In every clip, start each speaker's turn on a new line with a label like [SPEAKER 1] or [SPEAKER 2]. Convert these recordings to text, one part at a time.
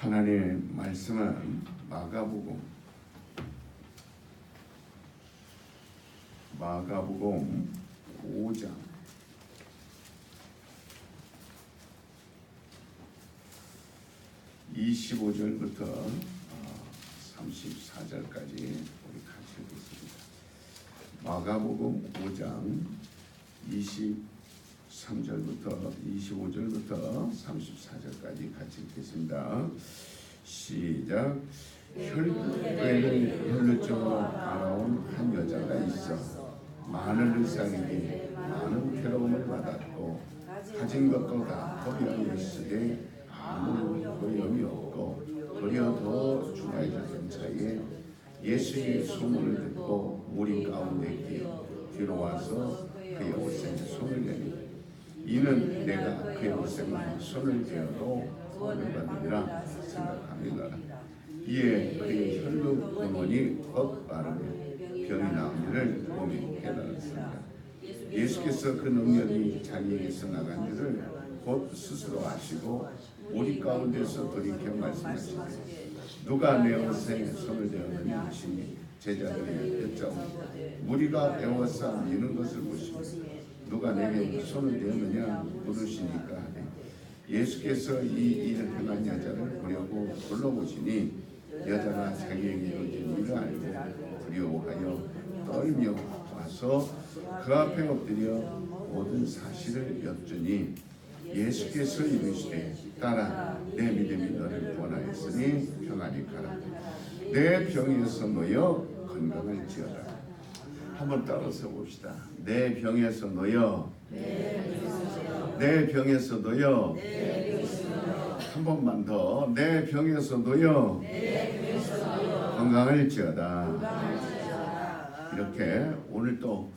[SPEAKER 1] 하나님의 말씀은 마가복음 5장 25절부터 34절까지 우리 같이 읽겠습니다. 마가복음 5장 23절부터 25절부터 34절까지 같이 읽겠습니다. 시작. 혈루증으로 돌아온 한 여자가 있어 많은 일상에게 많은 괴로움을 받았고 가진 것도 다 포기하였으되 아무 소용이 없고 도리어 더 중하여졌던 차에 예수의 소문을 듣고 무리 가운데 뒤로 와서 그의 옷에 손을 대니 이는 내가 그의 옷에 손을 대어도 구원을 받으리라 생각합니다. 이에 그의 혈루 근원이 곧 빠르게 병이 나음을 몸에 깨달았습니다. 예수께서 그 능력이 자기에게서 나간 줄을 곧 스스로 아시고 우리 가운데서 돌이켜 말씀하시되 누가 내 옷에 손을 대었느냐 하시니 제자들이 여짜오니 무리가 에워싸 미는 것을 보시고 누가 내게 손을 대었느냐 물으시니까 하되 예수께서 이 일을 행한 여자를 보려고 둘러보시니 여자가 자기에게 이루어진 일을 알고 두려워하여 떨며 와서 그 앞에 엎드려 모든 사실을 여쭈니 예수께서 이르시되 딸아 내 믿음이 너를 구원하였으니 평안히 가라 내 병에서 놓여 건강할지어다. 한번 따라서 봅시다. 내 병에서 놓여 내 병에서 놓여 한 번만 더 내 병에서 놓여 건강할지어다. 이렇게 오늘 또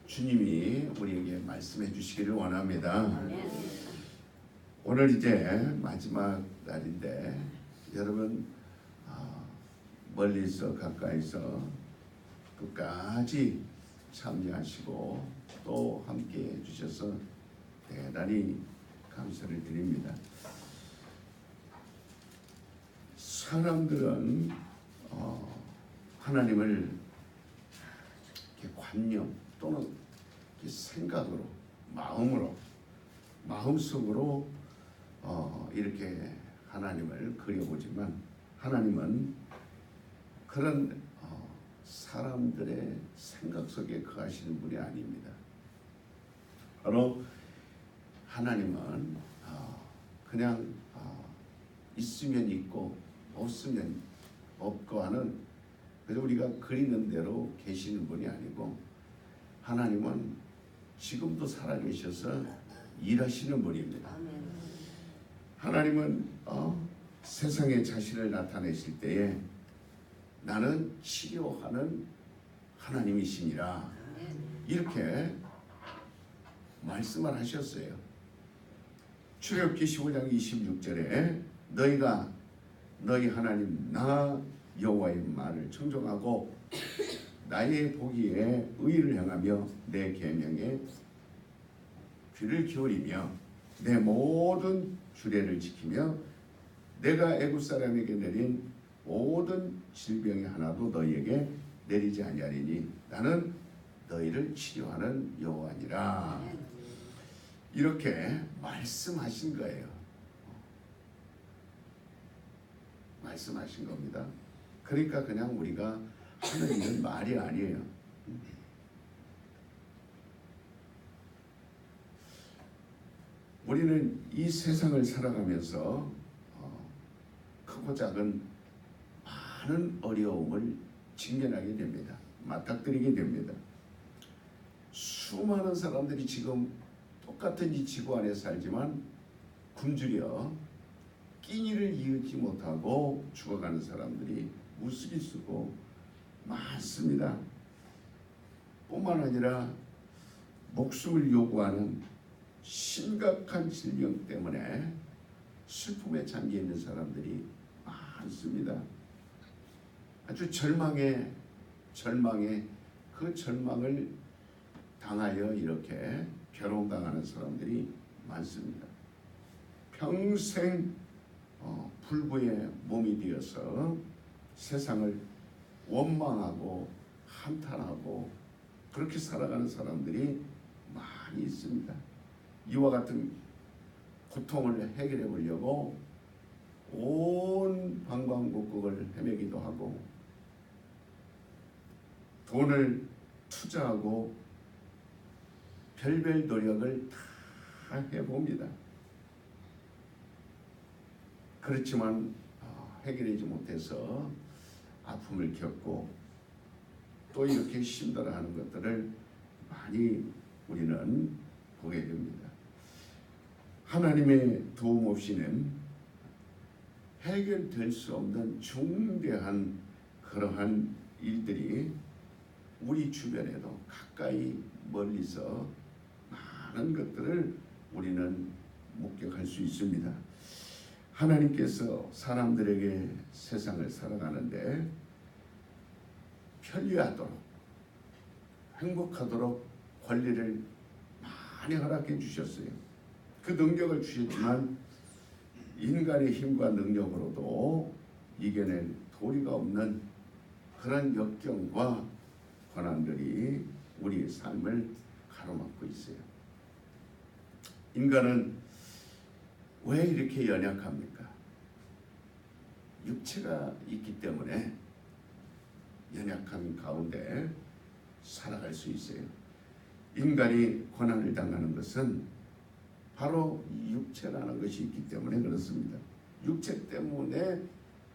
[SPEAKER 1] 주님이 우리에게 말씀해 주시기를 원합니다. 오늘 이제 마지막 날인데 여러분 멀리서 가까이서 끝까지 참여하시고 또 함께 해주셔서 대단히 감사를 드립니다. 사람들은 하나님을 관념 또는 생각으로 마음속으로 이렇게 하나님을 그려보지만 하나님은 그런 사람들의 생각 속에 거하시는 분이 아닙니다. 바로 하나님은 그냥 있으면 있고 없으면 없고 하는 그래서 우리가 그리는 대로 계시는 분이 아니고 하나님은 지금도 살아계셔서 일하시는 분입니다. 하나님은 세상에 자신을 나타내실 때에 나는 치료하는 하나님이시니라 이렇게 말씀을 하셨어요. 출애굽기 15장 26절에 너희가 너희 하나님 나 여호와의 말을 청종하고 나의 보기에 의를 행하며 내 계명에 귀를 기울이며 내 모든 규례를 지키며 내가 애굽 사람에게 내린 모든 질병이 하나도 너희에게 내리지 아니하리니 나는 너희를 치료하는 여호와니라. 이렇게 말씀하신 거예요. 말씀하신 겁니다. 그러니까 그냥 우리가 하는 일은 말이 아니에요. 우리는 이 세상을 살아가면서 크고 작은 많은 어려움을 직면하게 됩니다. 맞닥뜨리게 됩니다. 수많은 사람들이 지금 똑같은 이 지구 안에 살지만 굶주려 끼니를 이웃지 못하고 죽어가는 사람들이 무수히 쓰고 많습니다. 뿐만 아니라 목숨을 요구하는 심각한 질병 때문에 슬픔에 잠겨있는 사람들이 많습니다. 아주 절망에 그 절망을 당하여 이렇게 괴로움당하는 사람들이 많습니다. 평생 불구의 몸이 되어서 세상을 원망하고 한탄하고 그렇게 살아가는 사람들이 많이 있습니다. 이와 같은 고통을 해결해 보려고 온 방방곡곡을 헤매기도 하고 돈을 투자하고 별별 노력을 다 해봅니다. 그렇지만 해결하지 못해서 아픔을 겪고 또 이렇게 힘들어하는 것들을 많이 우리는 보게 됩니다. 하나님의 도움 없이는 해결될 수 없는 중대한 그러한 일들이 우리 주변에도 가까이 멀리서 많은 것들을 우리는 목격할 수 있습니다. 하나님께서 사람들에게 세상을 살아가는데 편리하도록 행복하도록 권리를 많이 허락해 주셨어요. 그 능력을 주셨지만 인간의 힘과 능력으로도 이겨낼 도리가 없는 그런 역경과 고난들이 우리의 삶을 가로막고 있어요. 인간은 왜 이렇게 연약합니까? 육체가 있기 때문에 연약함 가운데 살아갈 수 있어요. 인간이 고난을 당하는 것은 바로 육체라는 것이 있기 때문에 그렇습니다. 육체 때문에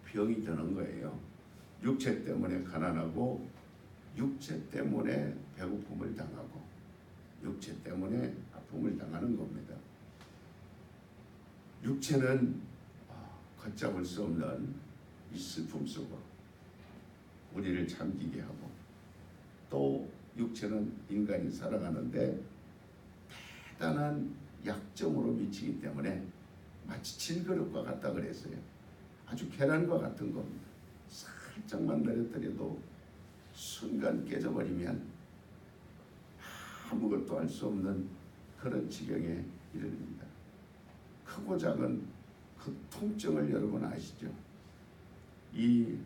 [SPEAKER 1] 병이 드는 거예요. 육체 때문에 가난하고 육체 때문에 배고픔을 당하고 육체 때문에 아픔을 당하는 겁니다. 육체는 걷잡을 수 없는 이 슬픔 속으로 우리를 잠기게 하고 또 육체는 인간이 살아가는데 대단한 약점으로 미치기 때문에 마치 질그릇과 같다 그랬어요. 아주 계란과 같은 겁니다. 살짝만 내려뜨려도 순간 깨져버리면 아무것도 할 수 없는 그런 지경에 이릅니다. 크고 작은 그 통증을 여러분 아시죠? 이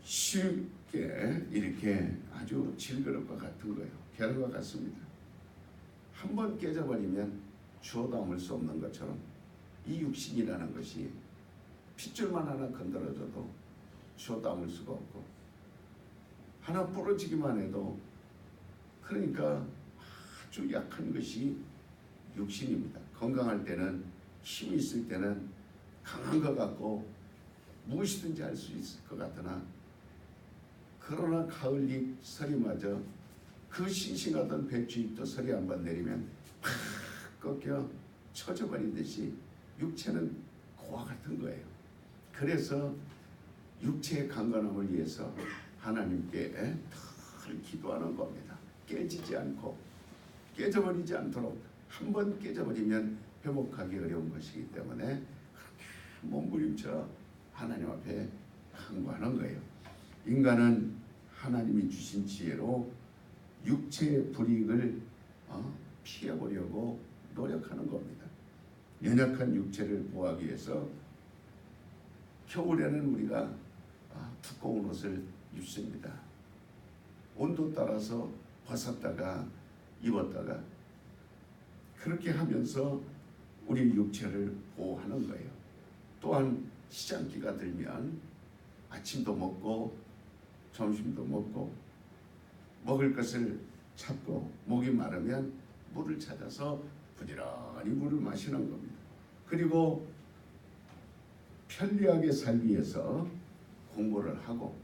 [SPEAKER 1] 쉽게 이렇게 아주 질그릇과 같은 거예요. 계란과 같습니다. 한번 깨져버리면 주워 담을 수 없는 것처럼 이 육신이라는 것이 핏줄만 하나 건드려져도 주워 담을 수가 없고 하나 부러지기만 해도 그러니까 아주 약한 것이 육신입니다. 건강할 때는 힘이 있을 때는 강한 것 같고 무엇이든지 할 수 있을 것 같으나 그러나 가을잎 서리마저 그 싱싱하던 배추잎도 서리 한번 내리면 팍 꺾여 쳐져버리듯이 육체는 고와 같은 거예요. 그래서 육체의 강건함을 위해서 하나님께 늘 기도하는 겁니다. 깨지지 않고 깨져버리지 않도록 한번 깨져버리면 회복하기 어려운 것이기 때문에 그렇게 몸부림쳐 하나님 앞에 간구하는 거예요. 인간은 하나님이 주신 지혜로 육체의 불이익을 피해보려고 노력하는 겁니다. 연약한 육체를 보호하기 위해서 겨울에는 우리가 두꺼운 옷을 입습니다. 온도 따라서 벗었다가 입었다가 그렇게 하면서 우리 육체를 보호하는 거예요. 또한 시장기가 들면 아침도 먹고 점심도 먹고 먹을 것을 찾고 목이 마르면 물을 찾아서 부지런히 물을 마시는 겁니다. 그리고 편리하게 살기 위해서 공부를 하고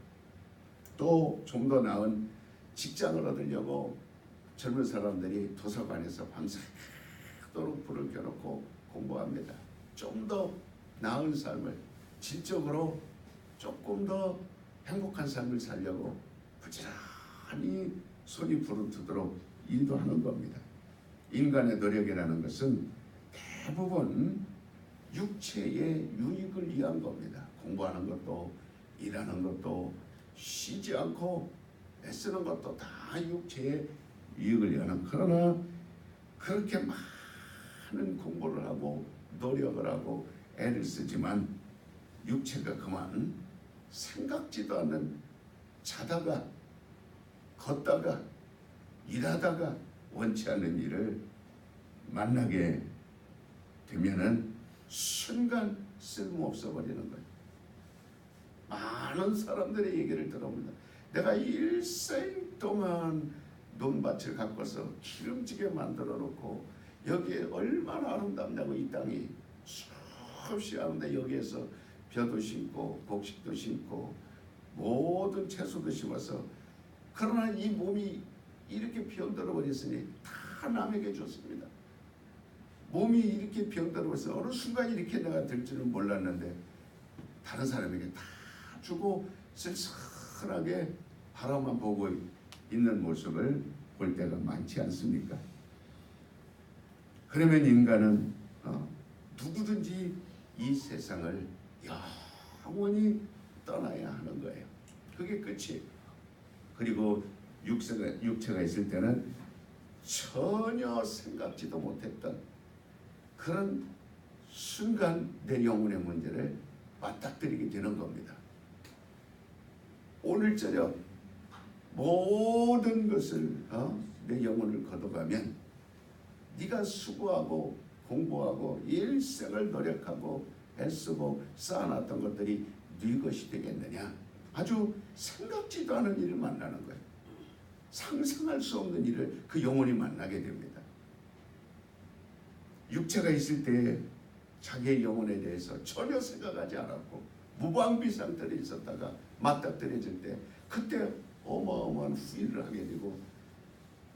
[SPEAKER 1] 또 좀 더 나은 직장을 얻으려고 젊은 사람들이 도서관에서 밤새도록 불을 켜놓고 공부합니다. 좀 더 나은 삶을 질적으로 조금 더 행복한 삶을 살려고 부지런히 손이 부르트도록 일도 하는 겁니다. 인간의 노력이라는 것은 대부분 육체의 유익을 위한 겁니다. 공부하는 것도 일하는 것도 쉬지 않고 애쓰는 것도 다 육체의 유익을 위하는, 그러나 그렇게 많은 공부를 하고 노력을 하고 애를 쓰지만 육체가 그만 생각지도 않는 자다가 걷다가 일하다가 원치 않는 일을 만나게 되면은 순간 쓸모없어 버리는 거예요. 많은 사람들의 얘기를 들어봅니다. 내가 일생 동안 논밭을 가꿔서 기름지게 만들어 놓고 여기에 얼마나 아름답냐고, 이 땅이 수없이 아름다운데 여기에서 벼도 심고 곡식도 심고 모든 채소도 심어서, 그러나 이 몸이 이렇게 병들어 버렸으니 다 남에게 줬습니다. 몸이 이렇게 병들어 버려서 어느 순간 이렇게 내가 될 줄은 몰랐는데 다른 사람에게 다 주고 쓸쓸하게 바라만 보고 있는 모습을 볼 때가 많지 않습니까? 그러면 인간은 누구든지 이 세상을 영원히 떠나야 하는 거예요. 그게 끝이에요. 그리고 육체가 있을 때는 전혀 생각지도 못했던 그런 순간 내 영혼의 문제를 맞닥뜨리게 되는 겁니다. 오늘 저녁 모든 것을 내 영혼을 걷어가면 네가 수고하고 공부하고 일생을 노력하고 애쓰고 쌓아놨던 것들이 네 것이 되겠느냐? 아주 생각지도 않은 일을 만나는 거예요. 상상할 수 없는 일을 그 영혼이 만나게 됩니다. 육체가 있을 때 자기의 영혼에 대해서 전혀 생각하지 않았고 무방비 상태로 있었다가 맞닥뜨려질 때 그때 어마어마한 후회를 하게 되고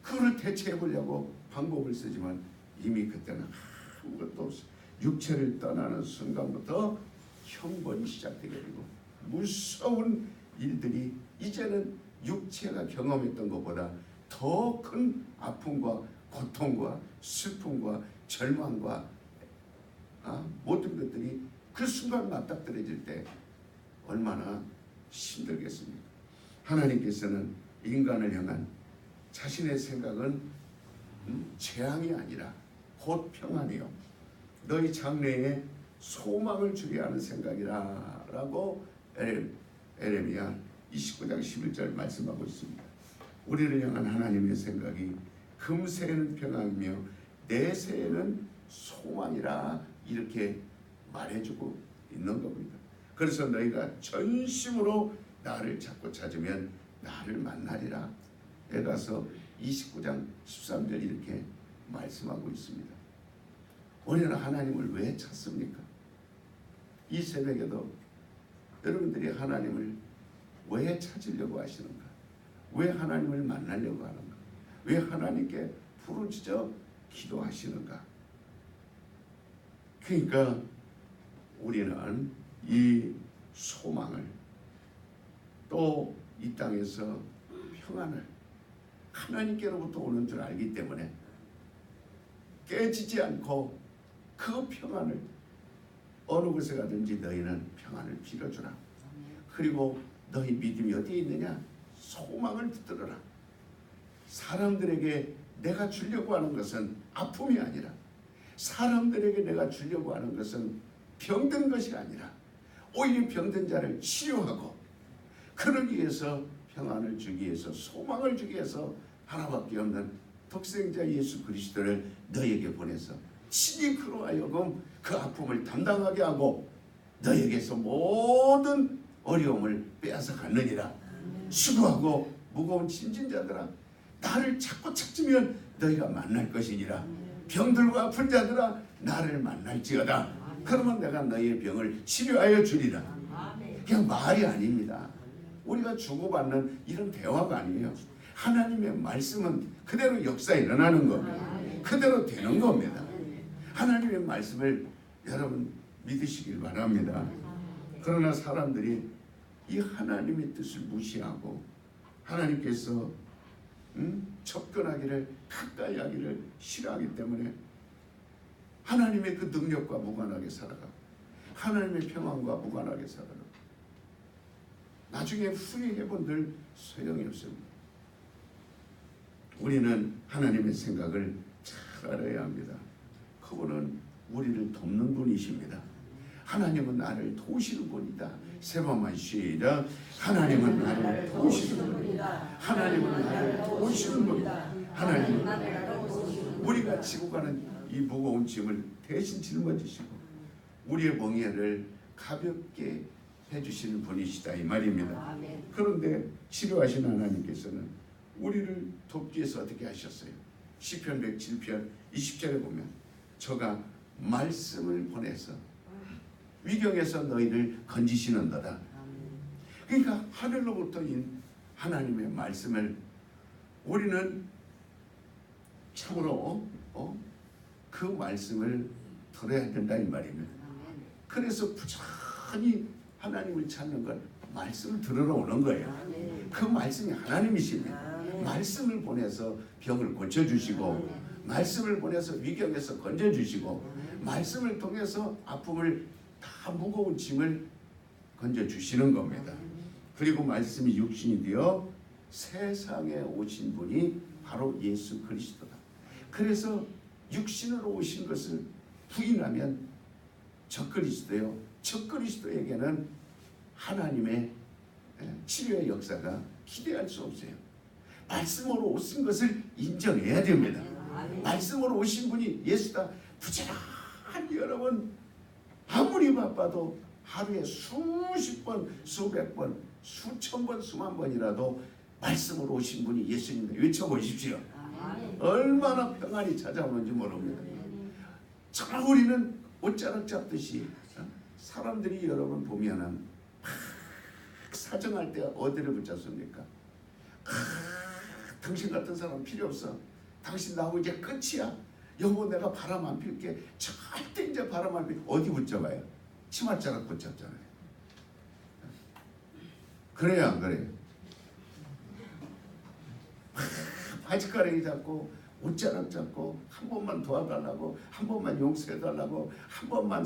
[SPEAKER 1] 그걸 대체해 보려고 방법을 쓰지만 이미 그때는 아무것도 없어. 육체를 떠나는 순간부터 형벌이 시작되게 되고 무서운 일들이 이제는 육체가 경험했던 것보다 더 큰 아픔과 고통과 슬픔과 절망과 모든 것들이 그 순간 맞닥뜨려질 때 얼마나 힘들겠습니까? 하나님께서는 인간을 향한 자신의 생각은 재앙이 아니라 곧 평안이요 너희 장래에 소망을 주게 하는 생각이라 라고 에레미야 29장 11절 말씀하고 있습니다. 우리를 향한 하나님의 생각이 금세에는 평안이며 내세에는 소망이라 이렇게 말해주고 있는 겁니다. 그래서 너희가 전심으로 나를 찾고 찾으면 나를 만나리라. 에가서 29장 13절 이렇게 말씀하고 있습니다. 우리는 하나님을 왜 찾습니까? 이 새벽에도 여러분들이 하나님을 왜 찾으려고 하시는가? 왜 하나님을 만나려고 하는가? 왜 하나님께 부르짖어 기도하시는가? 그러니까 우리는 이 소망을 또 이 땅에서 평안을 하나님께로부터 오는 줄 알기 때문에 깨지지 않고 그 평안을 어느 곳에 가든지 너희는 평안을 빌어주라. 그리고 너희 믿음이 어디에 있느냐? 소망을 붙들어라. 사람들에게 내가 주려고 하는 것은 아픔이 아니라 사람들에게 내가 주려고 하는 것은 병든 것이 아니라 오히려 병든 자를 치료하고 그러기 위해서 평안을 주기 위해서 소망을 주기 위해서 하나밖에 없는 독생자 예수 그리스도를 너에게 보내서 친히 그로 하여금 그 아픔을 담당하게 하고 너에게서 모든 어려움을 빼앗아 갔느니라. 수고하고 무거운 짐진 자들아 나를 찾고 찾으면 너희가 만날 것이니라. 병들고 아픈 자들아 나를 만날지어다. 그러면 내가 너희의 병을 치료하여 주리라. 그냥 말이 아닙니다. 우리가 주고받는 이런 대화가 아니에요. 하나님의 말씀은 그대로 역사에 일어나는 겁니다. 그대로 되는 겁니다. 하나님의 말씀을 여러분 믿으시길 바랍니다. 그러나 사람들이 이 하나님의 뜻을 무시하고 하나님께서 접근하기를 가까이 하기를 싫어하기 때문에 하나님의 그 능력과 무관하게 살아가 하나님의 평안과 무관하게 살아가 나중에 후회해본들 소용이 없습니다. 우리는 하나님의 생각을 잘 알아야 합니다. 그분은 우리를 돕는 분이십니다. 하나님은 나를 도우시는 분이다. 세 번만 시작. 하나님은 나를 도우시는 분이다. 하나님은 나를 도우시는 분이다. 하나님은 나를 도우시는 분이다. 우리가 지고 가는 이 무거운 짐을 대신 짊어지시고 우리의 멍에를 가볍게 해주시는 분이시다 이 말입니다. 그런데 치료하신 하나님께서는 우리를 돕기 위해서 어떻게 하셨어요? 시편 107편 20절에 보면 저가 말씀을 보내서 위경에서 너희를 건지시는도다. 그러니까 하늘로부터인 하나님의 말씀을 우리는 참으로 그 말씀을 들어야 된다 이 말입니다. 그래서 부지런히 하나님을 찾는 건 말씀을 들으러 오는 거예요. 그 말씀이 하나님이십니다. 말씀을 보내서 병을 고쳐주시고 말씀을 보내서 위경에서 건져주시고 말씀을 통해서 아픔을 다 무거운 짐을 건져주시는 겁니다. 그리고 말씀이 육신이 되어 세상에 오신 분이 바로 예수 그리스도다. 그래서 육신으로 오신 것을 부인하면 적그리스도요. 적그리스도에게는 하나님의 치료의 역사가 기대할 수 없어요. 말씀으로 오신 것을 인정해야 됩니다. 말씀으로 오신 분이 예수다. 부지런히 여러분 아무리 바빠도 하루에 수십 번, 수백 번, 수천 번, 수만 번이라도 말씀으로 오신 분이 예수님입니다. 외쳐보십시오. 얼마나 평안이 찾아오는지 모릅니다. 정말 우리는 옷자락 잡듯이 사람들이 여러분 보면은 사정할 때 어디를 붙잡습니까? 당신 같은 사람 필요 없어. 당신 나하고 이제 끝이야. 여보 내가 바람 안 필게. 절대 이제 바람 안 필. 어디 붙잡아요? 치맛자락 붙잡잖아요. 그래요 안 그래요? 바지가랑이 잡고 옷자락 잡고 한 번만 도와달라고 한 번만 용서해달라고 한 번만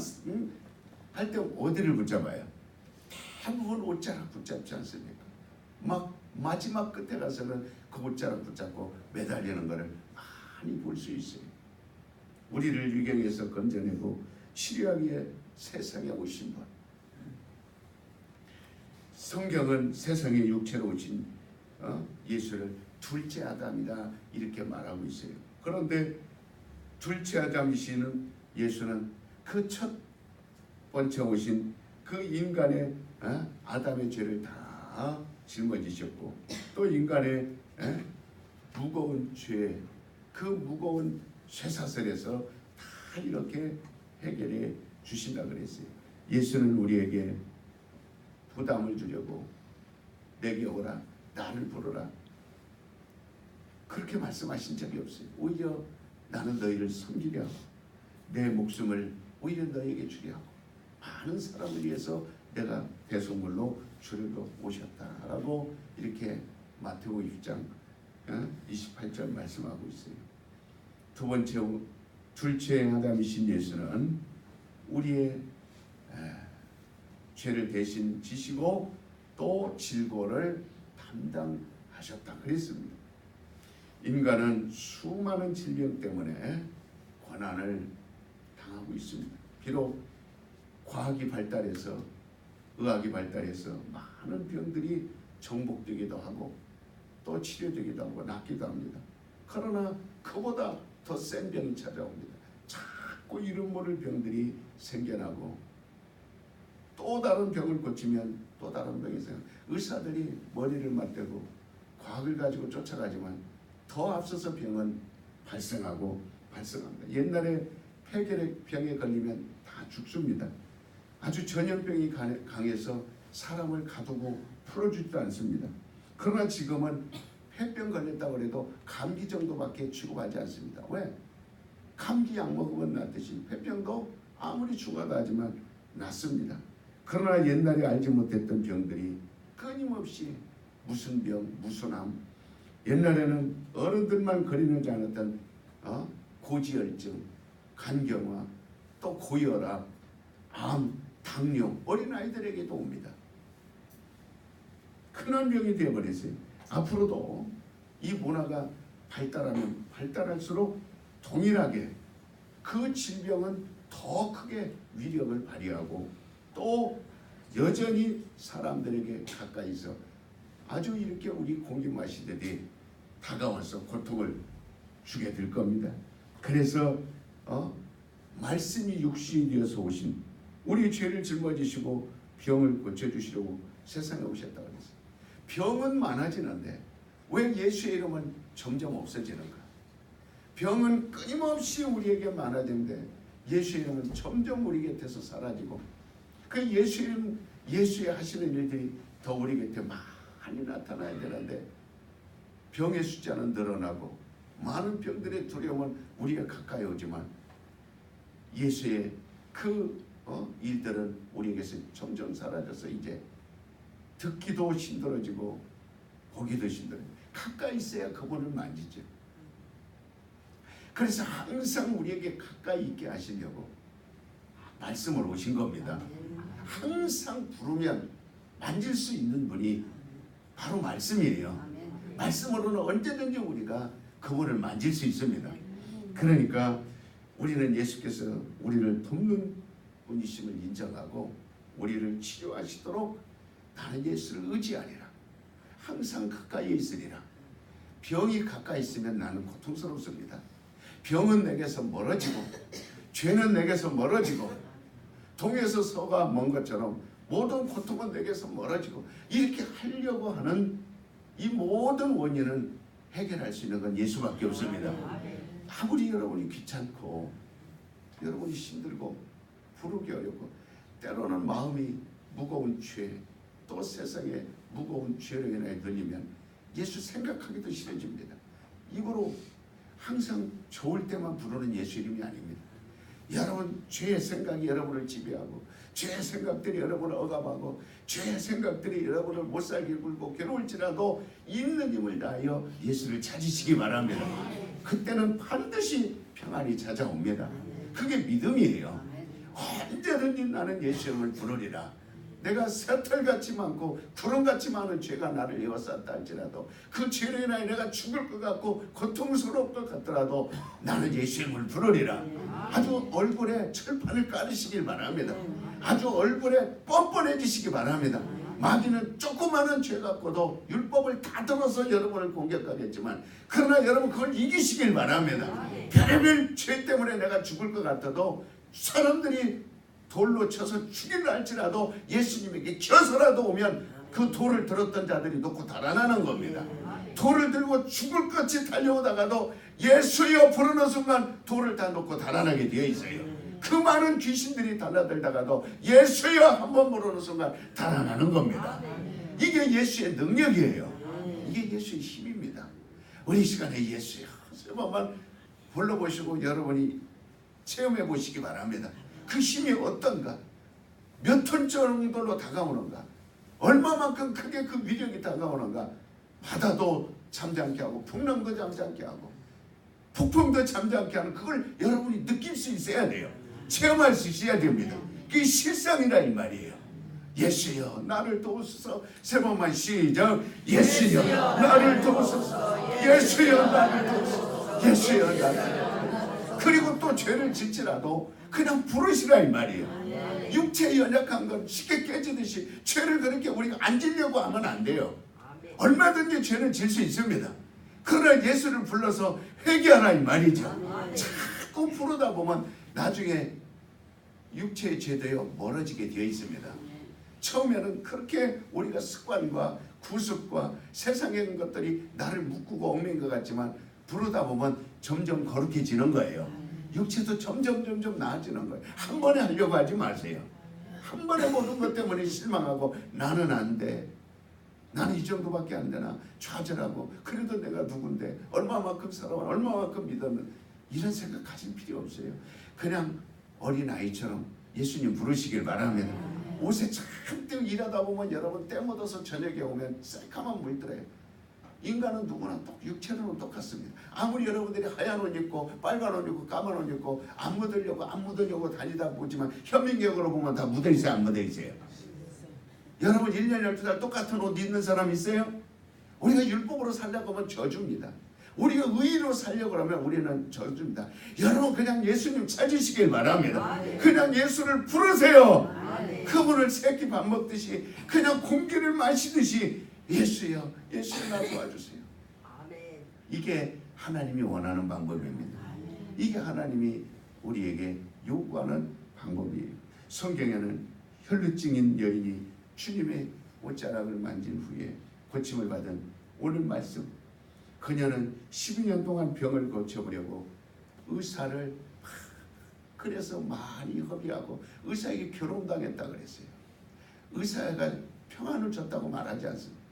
[SPEAKER 1] 할 때 어디를 붙잡아요? 대부분 옷자락 붙잡지 않습니까? 막 마지막 끝에 가서는 그 옷자락 붙잡고 매달리는 것을 많이 볼 수 있어요. 우리를 위경에서 건져내고 치료하기 위해 세상에 오신 분. 성경은 세상에 육체로 오신 예수를 둘째 아담이다 이렇게 말하고 있어요. 그런데 둘째 아담이시는 예수는 그 첫 번째 오신 그 인간의 아담의 죄를 다 짊어지셨고 또 인간의 무거운 죄, 그 무거운 쇠사슬에서 다 이렇게 해결해 주신다 그랬어요. 예수는 우리에게 부담을 주려고 내게 오라 나를 부르라 그렇게 말씀하신 적이 없어요. 오히려 나는 너희를 섬기려 하고 내 목숨을 오히려 너에게 주려 하고 많은 사람을 위해서 내가 대속물로 주려고 오셨다라고 이렇게 마태복음 6장 28절 말씀하고 있어요. 두 번째 둘째 아담이신 예수는 우리의 죄를 대신 지시고 또 질고를 담당하셨다 그랬습니다. 인간은 수많은 질병 때문에 고난을 당하고 있습니다. 비록 과학이 발달해서 의학이 발달해서 많은 병들이 정복되기도 하고 또 치료되기도 하고 낫기도 합니다. 그러나 그보다 더 센 병이 찾아옵니다. 자꾸 이름 모를 병들이 생겨나고 또 다른 병을 고치면 또 다른 병이 생겨. 의사들이 머리를 맞대고 과학을 가지고 쫓아가지만 더 앞서서 병은 발생합니다. 옛날에 폐결핵 병에 걸리면 다 죽습니다. 아주 전염병이 강해서 사람을 가두고 풀어주지도 않습니다. 그러나 지금은 폐병 걸렸다고 해도 감기 정도밖에 취급하지 않습니다. 왜? 감기 약 먹으면 낫듯이 폐병도 아무리 중하다 하지만 낫습니다. 그러나 옛날에 알지 못했던 병들이 끊임없이 무슨 병, 무슨 암, 옛날에는 어른들만 걸리지 않았던 고지혈증, 간경화, 또 고혈압, 암, 당뇨, 어린아이들에게도 옵니다. 흔한 병이 되어버렸어요. 앞으로도 이 문화가 발달하면 발달할수록 동일하게 그 질병은 더 크게 위력을 발휘하고 또 여전히 사람들에게 가까이서 아주 이렇게 우리 공기마시들이 다가와서 고통을 주게 될 겁니다. 그래서 말씀이 육신이 되어서 오신 우리 죄를 짊어지시고 병을 고쳐주시려고 세상에 오셨다고 그랬어요. 병은 많아지는데 왜 예수의 이름은 점점 없어지는가? 병은 끊임없이 우리에게 많아지는데 예수의 이름은 점점 우리 곁에서 사라지고 그 예수의 하시는 일들이 더 우리 곁에 많이 나타나야 되는데 병의 숫자는 늘어나고 많은 병들의 두려움은 우리가 가까이 오지만 예수의 그 일들은 우리에게서 점점 사라져서 이제 듣기도 힘들어지고 보기도 힘들어요. 가까이 있어야 그분을 만지죠. 그래서 항상 우리에게 가까이 있게 하시려고 말씀을 오신 겁니다. 항상 부르면 만질 수 있는 분이 바로 말씀이에요. 말씀으로는 언제든지 우리가 그분을 만질 수 있습니다. 그러니까 우리는 예수께서 우리를 돕는 분이심을 인정하고 우리를 치료하시도록 나는 예수를 의지하리라. 항상 가까이에 있으리라. 병이 가까이 있으면 나는 고통스럽습니다. 병은 내게서 멀어지고 죄는 내게서 멀어지고 동에서 서가 먼 것처럼 모든 고통은 내게서 멀어지고 이렇게 하려고 하는 이 모든 원인은 해결할 수 있는 건 예수밖에 없습니다. 아무리 여러분이 귀찮고 여러분이 힘들고 부르기 어렵고 때로는 마음이 무거운 죄 또 세상에 무거운 죄로 인하여 들리면 예수 생각하기도 싫어집니다. 입으로 항상 좋을 때만 부르는 예수 이름이 아닙니다. 여러분 죄의 생각이 여러분을 지배하고 죄의 생각들이 여러분을 억압하고 죄의 생각들이 여러분을 못살게 굴고 괴로울지라도 있는 힘을 다하여 예수를 찾으시기 바랍니다. 그때는 반드시 평안이 찾아옵니다. 그게 믿음이에요. 언제든지 나는 예수 이름을 부르리라. 내가 새털같이 많고 구름같이 많은 죄가 나를 에워쌌다 할지라도 그 죄로 인하여 내가 죽을 것 같고 고통스러울 것 같더라도 나는 예수 이름을 부르리라. 아주 얼굴에 철판을 깔으시길 바랍니다. 아주 얼굴에 뻔뻔해지시기 바랍니다. 마귀는 조그마한 죄 갖고도 율법을 다 들어서 여러분을 공격하겠지만 그러나 여러분 그걸 이기시길 바랍니다. 별의별 죄 때문에 내가 죽을 것 같아도 사람들이 돌로 쳐서 죽이려 할지라도 예수님에게 겨서라도 오면 그 돌을 들었던 자들이 놓고 달아나는 겁니다. 돌을 들고 죽을 것 같이 달려오다가도 예수여 부르는 순간 돌을 다 놓고 달아나게 되어 있어요. 그 많은 귀신들이 달라들다가도 예수여 한번 부르는 순간 달아나는 겁니다. 이게 예수의 능력이에요. 이게 예수의 힘입니다. 우리 시간에 예수여 한 번만 불러보시고 여러분이 체험해 보시기 바랍니다. 그 힘이 어떤가? 몇 톤 정도로 다가오는가? 얼마만큼 크게 그 위력이 다가오는가? 바다도 잠잠케 하고 풍랑도 잠잠케 하고 폭풍도 잠잠케 하는 그걸 여러분이 느낄 수 있어야 돼요. 체험할 수 있어야 됩니다. 그게 실상이라 이 말이에요. 예수여 나를 도우소서. 세 번만 시작. 예수여 나를 도우소서. 예수여 나를 도우소서. 예수여 나를. 그리고 또 죄를 짓지라도 그냥 부르시라 이 말이에요. 육체의 연약한 건 쉽게 깨지듯이 죄를 그렇게 우리가 안 지려고 하면 안 돼요. 얼마든지 죄는 질 수 있습니다. 그러나 예수를 불러서 회개하라 이 말이죠. 자꾸 부르다 보면 나중에 육체의 죄도요 멀어지게 되어 있습니다. 처음에는 그렇게 우리가 습관과 구습과 세상의 것들이 나를 묶고 얽매인 것 같지만 부르다 보면 점점 거룩해지는 거예요. 육체도 점점 나아지는 거예요. 한 번에 하려고 하지 마세요. 한 번에 모든 것 때문에 실망하고 나는 안 돼. 나는 이 정도밖에 안 되나 좌절하고 그래도 내가 누군데 얼마만큼 살아와 얼마만큼 믿었는 이런 생각 가질 필요 없어요. 그냥 어린아이처럼 예수님 부르시길 바랍니다. 옷에 잔뜩 일하다 보면 여러분 때 묻어서 저녁에 오면 새까만 물들어요. 인간은 누구나 육체로는 똑같습니다. 아무리 여러분들이 하얀 옷 입고 빨간 옷 입고 까만 옷 입고 안 묻으려고 다니다 보지만 현민경으로 보면 다 묻어 있어요, 안 묻어 있어요? 여러분 1년 12달 똑같은 옷 입는 사람 있어요? 우리가 율법으로 살려고 하면 저주입니다. 우리가 의로 살려고 하면 우리는 저주입니다. 여러분 그냥 예수님 찾으시길 바랍니다. 그냥 예수를 부르세요. 그분을 새끼 밥 먹듯이 그냥 공기를 마시듯이 예수여, 예수여 나 도와주세요. 이게 하나님이 원하는 방법입니다. 이게 하나님이 우리에게 요구하는 방법이에요. 성경에는 혈루증인 여인이 주님의 옷자락을 만진 후에 고침을 받은 오늘 말씀, 그녀는 12년 동안 병을 고쳐보려고 의사를 그래서 많이 허비하고 의사에게 결혼당했다 그랬어요. 의사가 평안을 줬다고 말하지 않습니다.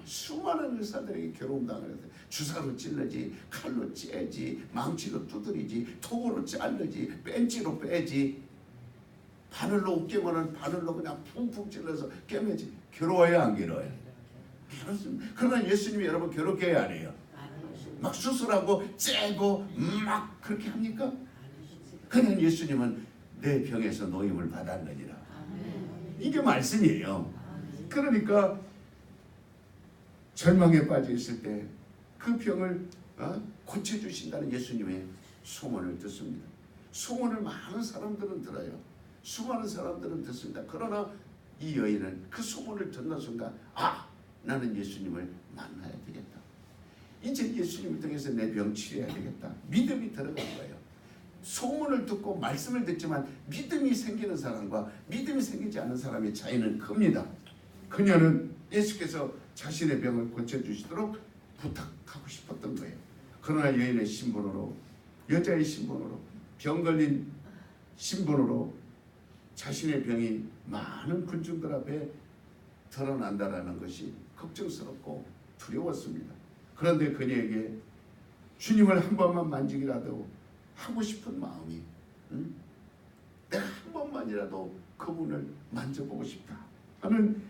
[SPEAKER 1] 수많은 의사들에게 결혼당을 했어요. 주사로 찔러지, 칼로 째지, 망치로 두드리지, 톱으로 자르지, 벤치로 빼지, 바늘로 웃기면은 바늘로 그냥 푹푹 찔러서 깨매지. 괴로워요, 안 괴로워요? 괴롭습니다. 그러나 예수님이 여러분 괴롭게 해야 안 해요? 막 수술하고 째고 막 그렇게 합니까? 그냥 예수님은 내 병에서 노임을 받았느니라. 이게 말씀이에요. 그러니까 절망에 빠져 있을 때 그 병을 고쳐주신다는 예수님의 소문을 듣습니다. 소문을 많은 사람들은 들어요. 수많은 사람들은 듣습니다. 그러나 이 여인은 그 소문을 듣는 순간 나는 예수님을 만나야 되겠다. 이제 예수님을 통해서 내 병 치료해야 되겠다. 믿음이 들어간 거예요. 소문을 듣고 말씀을 듣지만 믿음이 생기는 사람과 믿음이 생기지 않은 사람의 차이는 큽니다. 그녀는 예수께서 자신의 병을 고쳐주시도록 부탁하고 싶었던 거예요. 그러나 여인의 신분으로, 여자의 신분으로, 병 걸린 신분으로 자신의 병이 많은 군중들 앞에 드러난다라는 것이 걱정스럽고 두려웠습니다. 그런데 그녀에게 주님을 한 번만 만지기라도 하고 싶은 마음이, 내가 한 번만이라도 그분을 만져보고 싶다 하는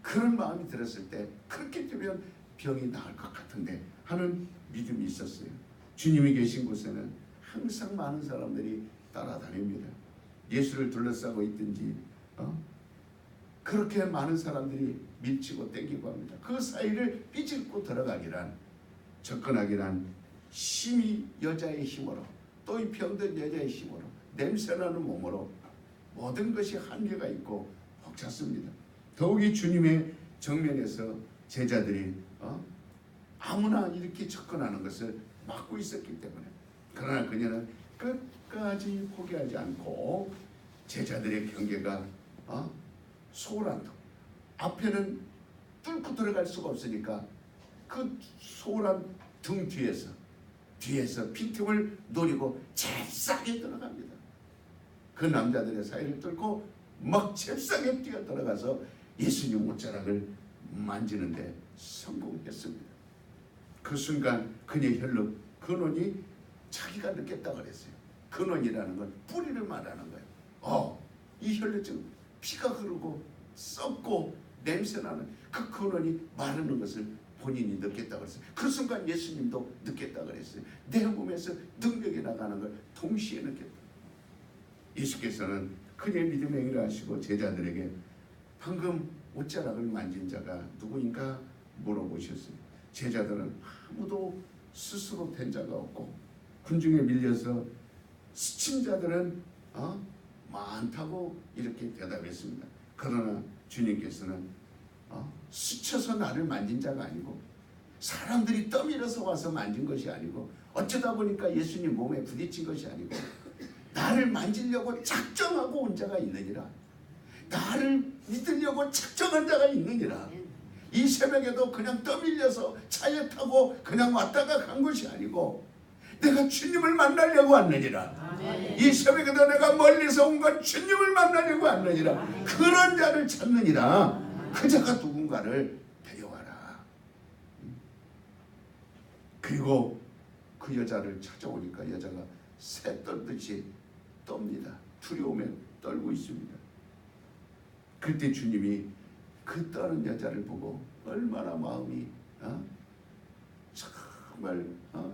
[SPEAKER 1] 그런 마음이 들었을 때, 그렇게 되면 병이 나을 것 같은데 하는 믿음이 있었어요. 주님이 계신 곳에는 항상 많은 사람들이 따라다닙니다. 예수를 둘러싸고 있든지 그렇게 많은 사람들이 밀치고 땡기고 합니다. 그 사이를 삐질고 들어가기란, 접근하기란 심히 여자의 힘으로, 또 이 병든 여자의 힘으로, 냄새나는 몸으로 모든 것이 한계가 있고 벅찼습니다. 더욱이 주님의 정면에서 제자들이 아무나 이렇게 접근하는 것을 막고 있었기 때문에, 그러나 그녀는 끝까지 포기하지 않고 제자들의 경계가 소란도 앞에는 뚫고 들어갈 수가 없으니까 그 소란 등 뒤에서 빈틈을 노리고 잽싸게 들어갑니다. 그 남자들의 사이를 뚫고 막 잽싸게 뛰어 들어가서 예수님 옷자락을 만지는데 성공했습니다. 그 순간 그녀의 혈루 근원이 자기가 느꼈다 그랬어요. 근원이라는 건 뿌리를 말하는 거예요. 이 혈루증, 피가 흐르고 썩고 냄새나는 그 근원이 마르는 것을 본인이 느꼈다 그랬어요. 그 순간 예수님도 느꼈다 그랬어요. 내 몸에서 능력이 나가는 걸 동시에 느꼈다. 예수께서는 그녀의 믿음의 행위를 하시고 제자들에게 방금 옷자락을 만진 자가 누구인가 물어보셨어요. 제자들은 아무도 스스로 된 자가 없고 군중에 밀려서 스친 자들은 많다고 이렇게 대답했습니다. 그러나 주님께서는 스쳐서 나를 만진 자가 아니고, 사람들이 떠밀어서 와서 만진 것이 아니고, 어쩌다 보니까 예수님 몸에 부딪힌 것이 아니고, 나를 만지려고 작정하고 온 자가 있느니라. 나를 믿으려고 작정한 자가 있느니라. 이 새벽에도 그냥 떠밀려서 차에 타고 그냥 왔다가 간 것이 아니고, 내가 주님을 만나려고 왔느니라. 이 새벽에도 내가 멀리서 온 건 주님을 만나려고 왔느니라. 그런 자를 찾느니라. 그 자가 누군가를 데려와라. 그리고 그 여자를 찾아오니까 여자가 새 떨듯이 떱니다. 두려움에 떨고 있습니다. 그때 주님이 그 떠는 여자를 보고 얼마나 마음이 정말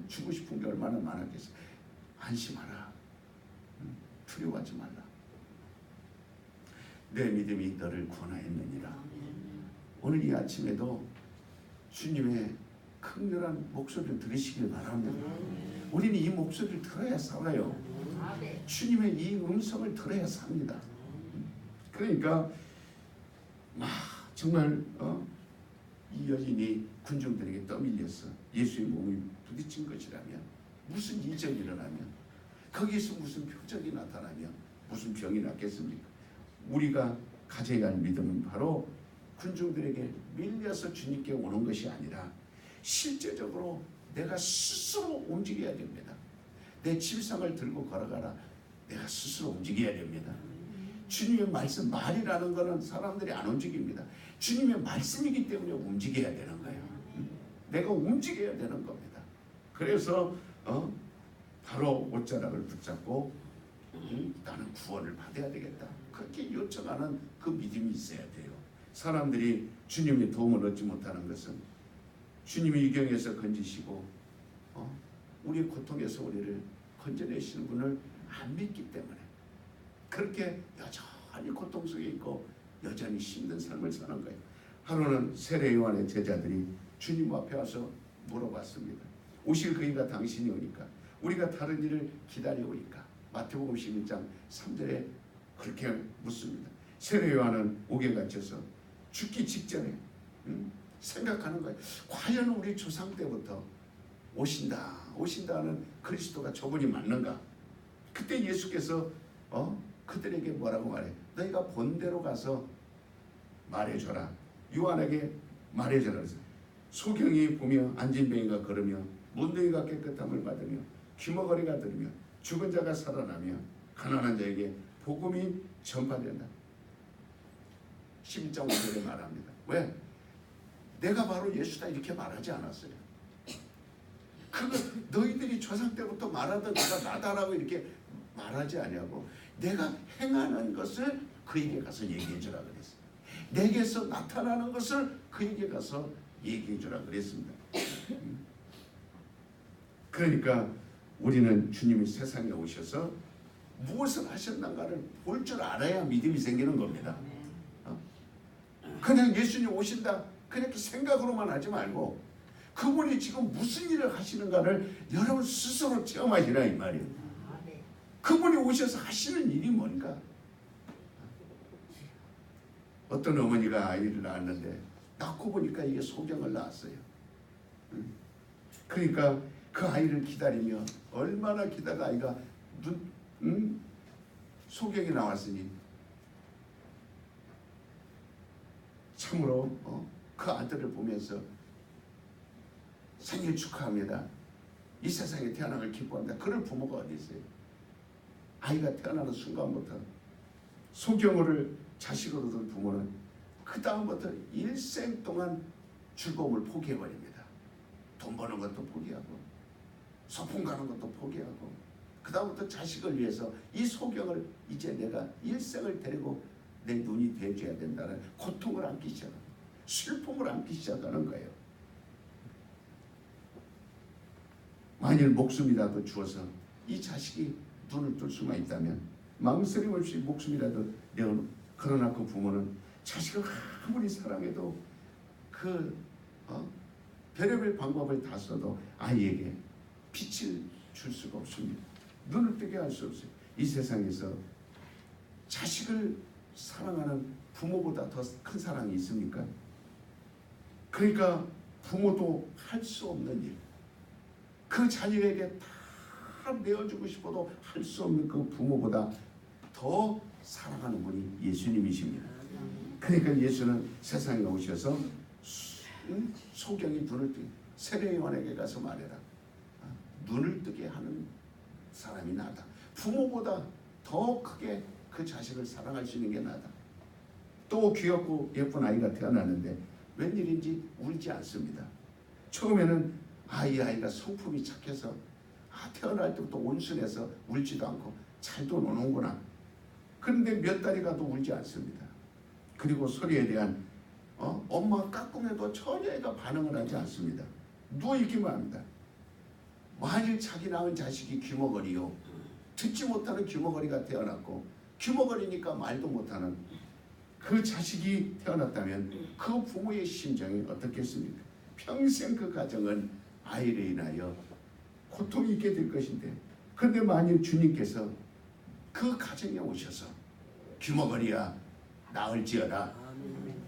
[SPEAKER 1] 주고 싶은 게 얼마나 많았겠어요. 안심하라. 두려워하지 말라. 내 믿음이 너를 구원하였느니라. 오늘 이 아침에도 주님의 강렬한 목소리를 들으시길 바랍니다. 우리는 이 목소리를 들어야 살아요. 주님의 이 음성을 들어야 삽니다. 그러니까 정말 이 여인이 군중들에게 떠밀려서 예수의 몸이 부딪힌 것이라면, 무슨 이적이 일어나면, 거기에서 무슨 표적이 나타나면 무슨 병이 낫겠습니까? 우리가 가져야 할 믿음은 바로 군중들에게 밀려서 주님께 오는 것이 아니라 실제적으로 내가 스스로 움직여야 됩니다. 내 침상을 들고 걸어가라. 내가 스스로 움직여야 됩니다. 주님의 말씀, 말이라는 것은 사람들이 안 움직입니다. 주님의 말씀이기 때문에 움직여야 되는 거예요. 내가 움직여야 되는 겁니다. 그래서 바로 옷자락을 붙잡고 나는 구원을 받아야 되겠다. 그렇게 요청하는 그 믿음이 있어야 돼요. 사람들이 주님의 도움을 얻지 못하는 것은 주님이 유경에서 건지시고 우리의 고통에서 우리를 건져내시는 분을 안 믿기 때문에 그렇게 여전히 고통 속에 있고 여전히 힘든 삶을 사는 거예요. 하루는 세례 요한의 제자들이 주님 앞에 와서 물어봤습니다. 오실 그이가 당신이 오니까 우리가 다른 일을 기다려오니까. 마태복음 11장 3절에 그렇게 묻습니다. 세례 요한은 옥에 갇혀서 죽기 직전에 생각하는 거예요. 과연 우리 조상 때부터 오신다는 그리스도가 저분이 맞는가? 그때 예수께서 그들에게 뭐라고 말해? 너희가 본대로 가서 말해줘라. 요한에게 말해줘라. 소경이 보며 안진뱅이가 걸으며 문둥이가 깨끗함을 받으며 귀머거리가 들으며 죽은 자가 살아나며 가난한 자에게 복음이 전파된다. 11장 5절에 말합니다. 왜? 내가 바로 예수다 이렇게 말하지 않았어요. 그거 너희들이 조상 때부터 말하던 내가 나다라고 이렇게 말하지 않냐고. 내가 행하는 것을 그에게 가서 얘기해 주라 그랬어요. 내게서 나타나는 것을 그에게 가서 얘기해 주라 그랬습니다. 그러니까 우리는 주님이 세상에 오셔서 무엇을 하셨는가를 볼 줄 알아야 믿음이 생기는 겁니다. 그냥 예수님 오신다 그렇게 생각으로만 하지 말고 그분이 지금 무슨 일을 하시는가를 여러분 스스로 체험하시라 이 말이에요. 그분이 오셔서 하시는 일이 뭔가. 어떤 어머니가 아이를 낳았는데 낳고 보니까 이게 소경을 낳았어요. 그러니까 그 아이를 기다리며 얼마나 기다가 아이가 소경이 나왔으니 참으로 그 아들을 보면서 생일 축하합니다. 이 세상에 태어나길 기뻐합니다. 그런 부모가 어디 있어요? 아이가 태어나는 순간부터 소경을 자식으로 둔 부모는 그 다음부터 일생 동안 즐거움을 포기해버립니다. 돈 버는 것도 포기하고 소풍 가는 것도 포기하고 그 다음부터 자식을 위해서 이 소경을 이제 내가 일생을 데리고 내 눈이 돼줘야 된다는 고통을 안기 시작하는, 슬픔을 안기 시작하는 거예요. 만일 목숨이라도 주어서 이 자식이 눈을 뜰 수만 있다면 망설임 없이 목숨이라도 내어놓. 그러나 그 부모는 자식을 아무리 사랑해도 그 별의별 방법을 다 써도 아이에게 빛을 줄 수가 없습니다. 눈을 뜨게 할 수 없어요. 이 세상에서 자식을 사랑하는 부모보다 더 큰 사랑이 있습니까? 그러니까 부모도 할 수 없는 일, 그 자녀에게 다 내어주고 싶어도 할 수 없는 그 부모보다 더 사랑하는 분이 예수님이십니다. 그러니까 예수는 세상에 오셔서 소경이 눈을 뜨게, 세례 요한에게 가서 말해라. 눈을 뜨게 하는 사람이 나다. 부모보다 더 크게 그 자식을 사랑할 수 있는 게 나다. 또 귀엽고 예쁜 아이가 태어났는데 웬일인지 울지 않습니다. 처음에는 이 아이가 성품이 착해서 태어날 때부터 온순해서 울지도 않고 잘도 노는구나. 그런데 몇 달이 가도 울지 않습니다. 그리고 소리에 대한 엄마가 까꿍해도 전혀 애가 반응을 하지 않습니다. 누워있기만 합니다. 만일 자기 낳은 자식이 귀머거리요, 듣지 못하는 귀머거리가 태어났고 귀머거리니까 말도 못하는 그 자식이 태어났다면 그 부모의 심정이 어떻겠습니까? 평생 그 가정은 아이로 인하여 고통이 있게 될 것인데, 그런데 만일 주님께서 그 가정에 오셔서 귀머거리야 나을지어다,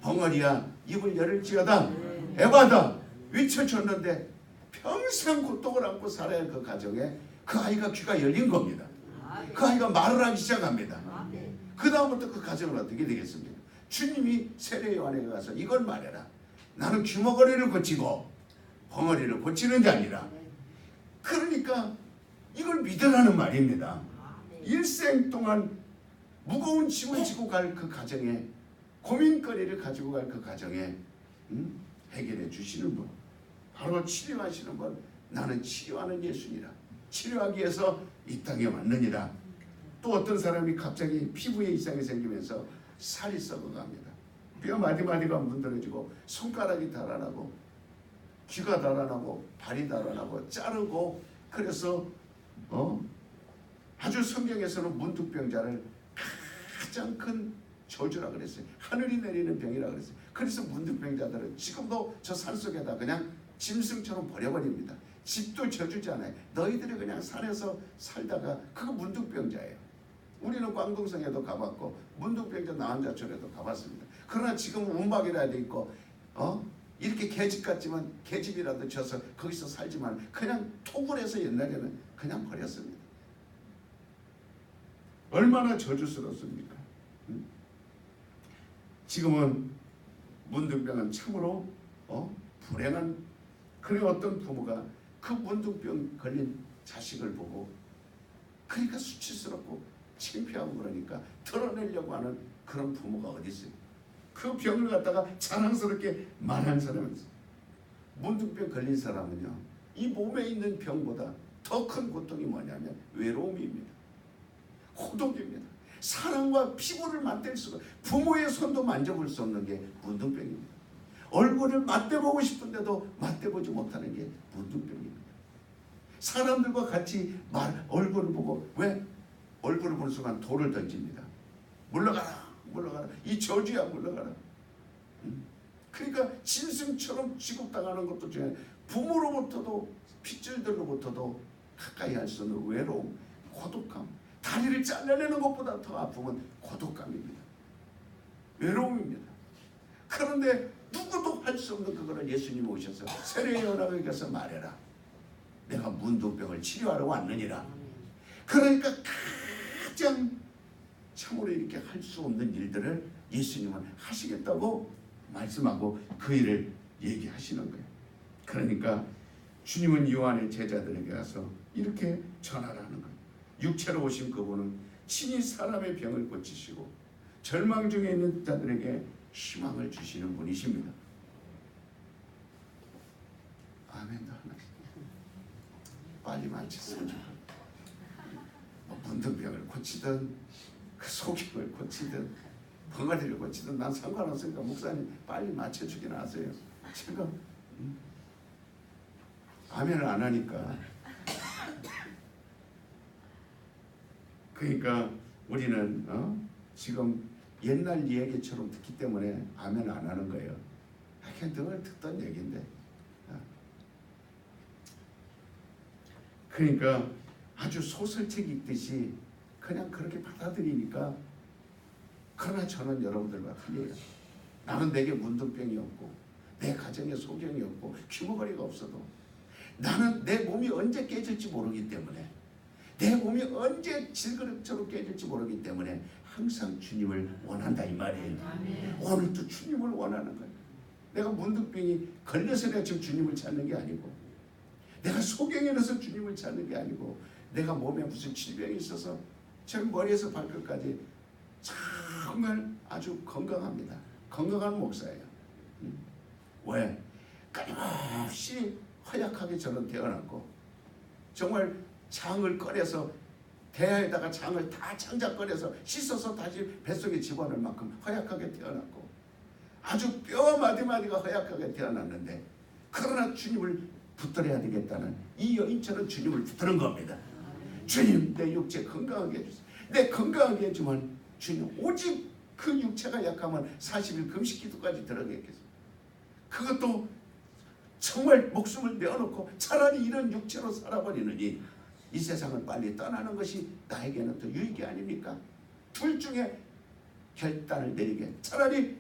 [SPEAKER 1] 벙어리야 입을 열을지어다, 에바다 외쳐줬는데 평생 고통을 안고 살아야 할 그 가정에 그 아이가 귀가 열린 겁니다. 그 아이가 말을 하기 시작합니다. 그 다음부터 그 가정은 어떻게 되겠습니까? 주님이 세례 요한에게 가서 이걸 말해라. 나는 귀머거리를 고치고 벙어리를 고치는 게 아니라, 그러니까 이걸 믿으라는 말입니다. 일생 동안 무거운 짐을 지고 갈 그 가정에, 고민거리를 가지고 갈 그 가정에 해결해 주시는 분, 바로 치료하시는 분. 나는 치료하는 예수니라. 치료하기 위해서 이 땅에 왔느니라. 또 어떤 사람이 갑자기 피부에 이상이 생기면서 살이 썩어갑니다. 뼈 마디마디가 문드러지고 손가락이 달아나고 귀가 달아나고 발이 달아나고 자르고, 그래서 아주 성경에서는 문득병자를 가장 큰 저주라 그랬어요. 하늘이 내리는 병이라 그랬어요. 그래서 문득병자들은 지금도 저 산속에다 그냥 짐승처럼 버려버립니다. 집도 져주지 않아요. 너희들이 그냥 산에서 살다가 그거 문득병자예요. 우리는 광동성에도 가봤고 문득병자 나한자촌에도 가봤습니다. 그러나 지금 운박이라 돼 있고 이렇게 계집 같지만 계집이라도 져서 거기서 살지만 그냥 토굴에서 옛날에는 그냥 버렸습니다. 얼마나 저주스럽습니까? 지금은 문둥병은 참으로 불행한, 그래 어떤 부모가 그 문둥병 걸린 자식을 보고 그러니까 수치스럽고 창피하고 그러니까 털어내려고 하는 그런 부모가 어디 있어요? 그 병을 갖다가 자랑스럽게 말한 사람은 있어요. 문둥병 걸린 사람은요, 이 몸에 있는 병보다 더 큰 고통이 뭐냐면 외로움입니다. 고독입니다. 사랑과 피부를 맞댈 수가, 부모의 손도 만져볼 수 없는 게 문둥병입니다. 얼굴을 맞대보고 싶은데도 맞대보지 못하는 게 문둥병입니다. 사람들과 같이 얼굴을 보고, 왜? 얼굴을 보는 순간 돌을 던집니다. 물러가라 물러가라, 이 저주야 물러가라. 그러니까 짐승처럼 취급당하는 것도 중요해요. 부모로부터도 핏줄들로부터도 가까이 할 수 없는 외로움, 고독함. 다리를 잘라내는 것보다 더 아픔은 고독감입니다. 외로움입니다. 그런데 누구도 할 수 없는 그거를 예수님이 오셔서 세례 요한에게 가서 말해라. 내가 문둥병을 치료하러 왔느니라. 그러니까 가장 참으로 이렇게 할 수 없는 일들을 예수님은 하시겠다고 말씀하고 그 일을 얘기하시는 거예요. 그러니까 주님은 요한의 제자들에게 가서 이렇게 전하라는 거예요. 육체로 오신 그분은 친히 사람의 병을 고치시고 절망 중에 있는 자들에게 희망을 주시는 분이십니다. 아멘도 하나씩 빨리 마쳤으면 좋겠다. 문둥병을 고치든 그 소경을 고치든 벙어리를 고치든 난 상관없으니까 목사님 빨리 맞춰주긴 하세요. 제가 아멘을 안 하니까. 그러니까 우리는 지금 옛날 얘기처럼 듣기 때문에 아멘 안 하는 거예요. 그냥 늘 듣던 얘기인데. 그러니까 아주 소설책 읽듯이 그냥 그렇게 받아들이니까. 그러나 저는 여러분들과 틀려요. 나는 내게 문둥병이 없고 내 가정에 소경이 없고 귀머거리가 없어도 나는 내 몸이 언제 깨질지 모르기 때문에, 내 몸이 언제 질그릇처럼 깨질지 모르기 때문에 항상 주님을 원한다 이 말이에요. 아멘. 오늘도 주님을 원하는 거예요. 내가 문둥병이 걸려서 내가 지금 주님을 찾는 게 아니고, 내가 소경이 나서 주님을 찾는 게 아니고, 내가 몸에 무슨 질병이 있어서 제 머리에서 발끝까지 정말 아주 건강합니다. 건강한 목사예요. 왜? 끊임없이 허약하게 저는 태어났고, 정말 장을 꺼내서 대야에다가 장을 다 창작 꺼내서 씻어서 다시 뱃속에 집어넣을 만큼 허약하게 태어났고, 아주 뼈 마디마디가 허약하게 태어났는데, 그러나 주님을 붙들어야 되겠다는 이 여인처럼 주님을 붙드는 겁니다. 주님, 내 육체 건강하게 해주세요. 내 건강하게 해주면 주님, 오직 그 육체가 약하면 40일 금식 기도까지 들어가겠습니다. 그것도 정말 목숨을 내어놓고 차라리 이런 육체로 살아버리느니 이 세상을 빨리 떠나는 것이 나에게는 더 유익이 아닙니까? 둘 중에 결단을 내리게. 차라리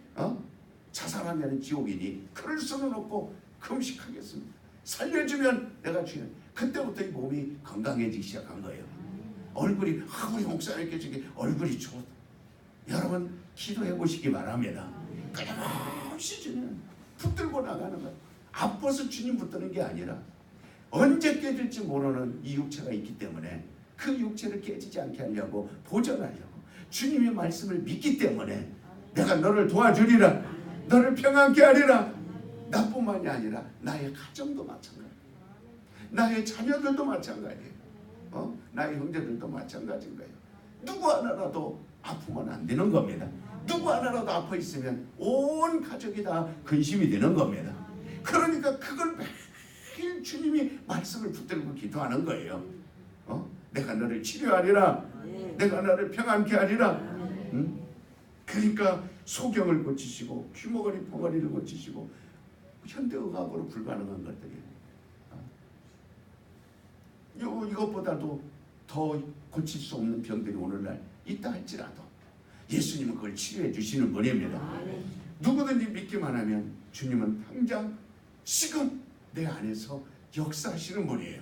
[SPEAKER 1] 자살하면 지옥이니 그럴 수는 없고 금식하겠습니다. 살려주면 내가 주인. 그때부터 이 몸이 건강해지기 시작한 거예요. 얼굴이 우리 목사님께 저기 얼굴이 좋다. 여러분 기도해 보시기 바랍니다. 끊임없이 주님 붙들고 나가는 거예요. 아파서 주님 붙드는 게 아니라 언제 깨질지 모르는 이 육체가 있기 때문에 그 육체를 깨지지 않게 하려고 보존하려고 주님의 말씀을 믿기 때문에 내가 너를 도와주리라, 너를 평안케 하리라. 나뿐만이 아니라 나의 가정도 마찬가지예요. 나의 자녀들도 마찬가지예요. 나의 형제들도 마찬가지인 거예요. 누구 하나라도 아프면 안 되는 겁니다. 누구 하나라도 아파 있으면 온 가족이 다 근심이 되는 겁니다. 그러니까 그걸 매일 주님이 말씀을 붙들고 기도하는 거예요. 내가 너를 치료하리라, 내가 너를 평안케 하리라. 그러니까 소경을 고치시고 귀머거리 벙어리를 고치시고 현대의학으로 불가능한 것들이에요. 이것보다도 더 고칠 수 없는 병들이 오늘날 있다 할지라도 예수님은 그걸 치료해 주시는 분입니다. 누구든지 믿기만 하면 주님은 당장 지금 내 안에서 역사하시는 분이에요.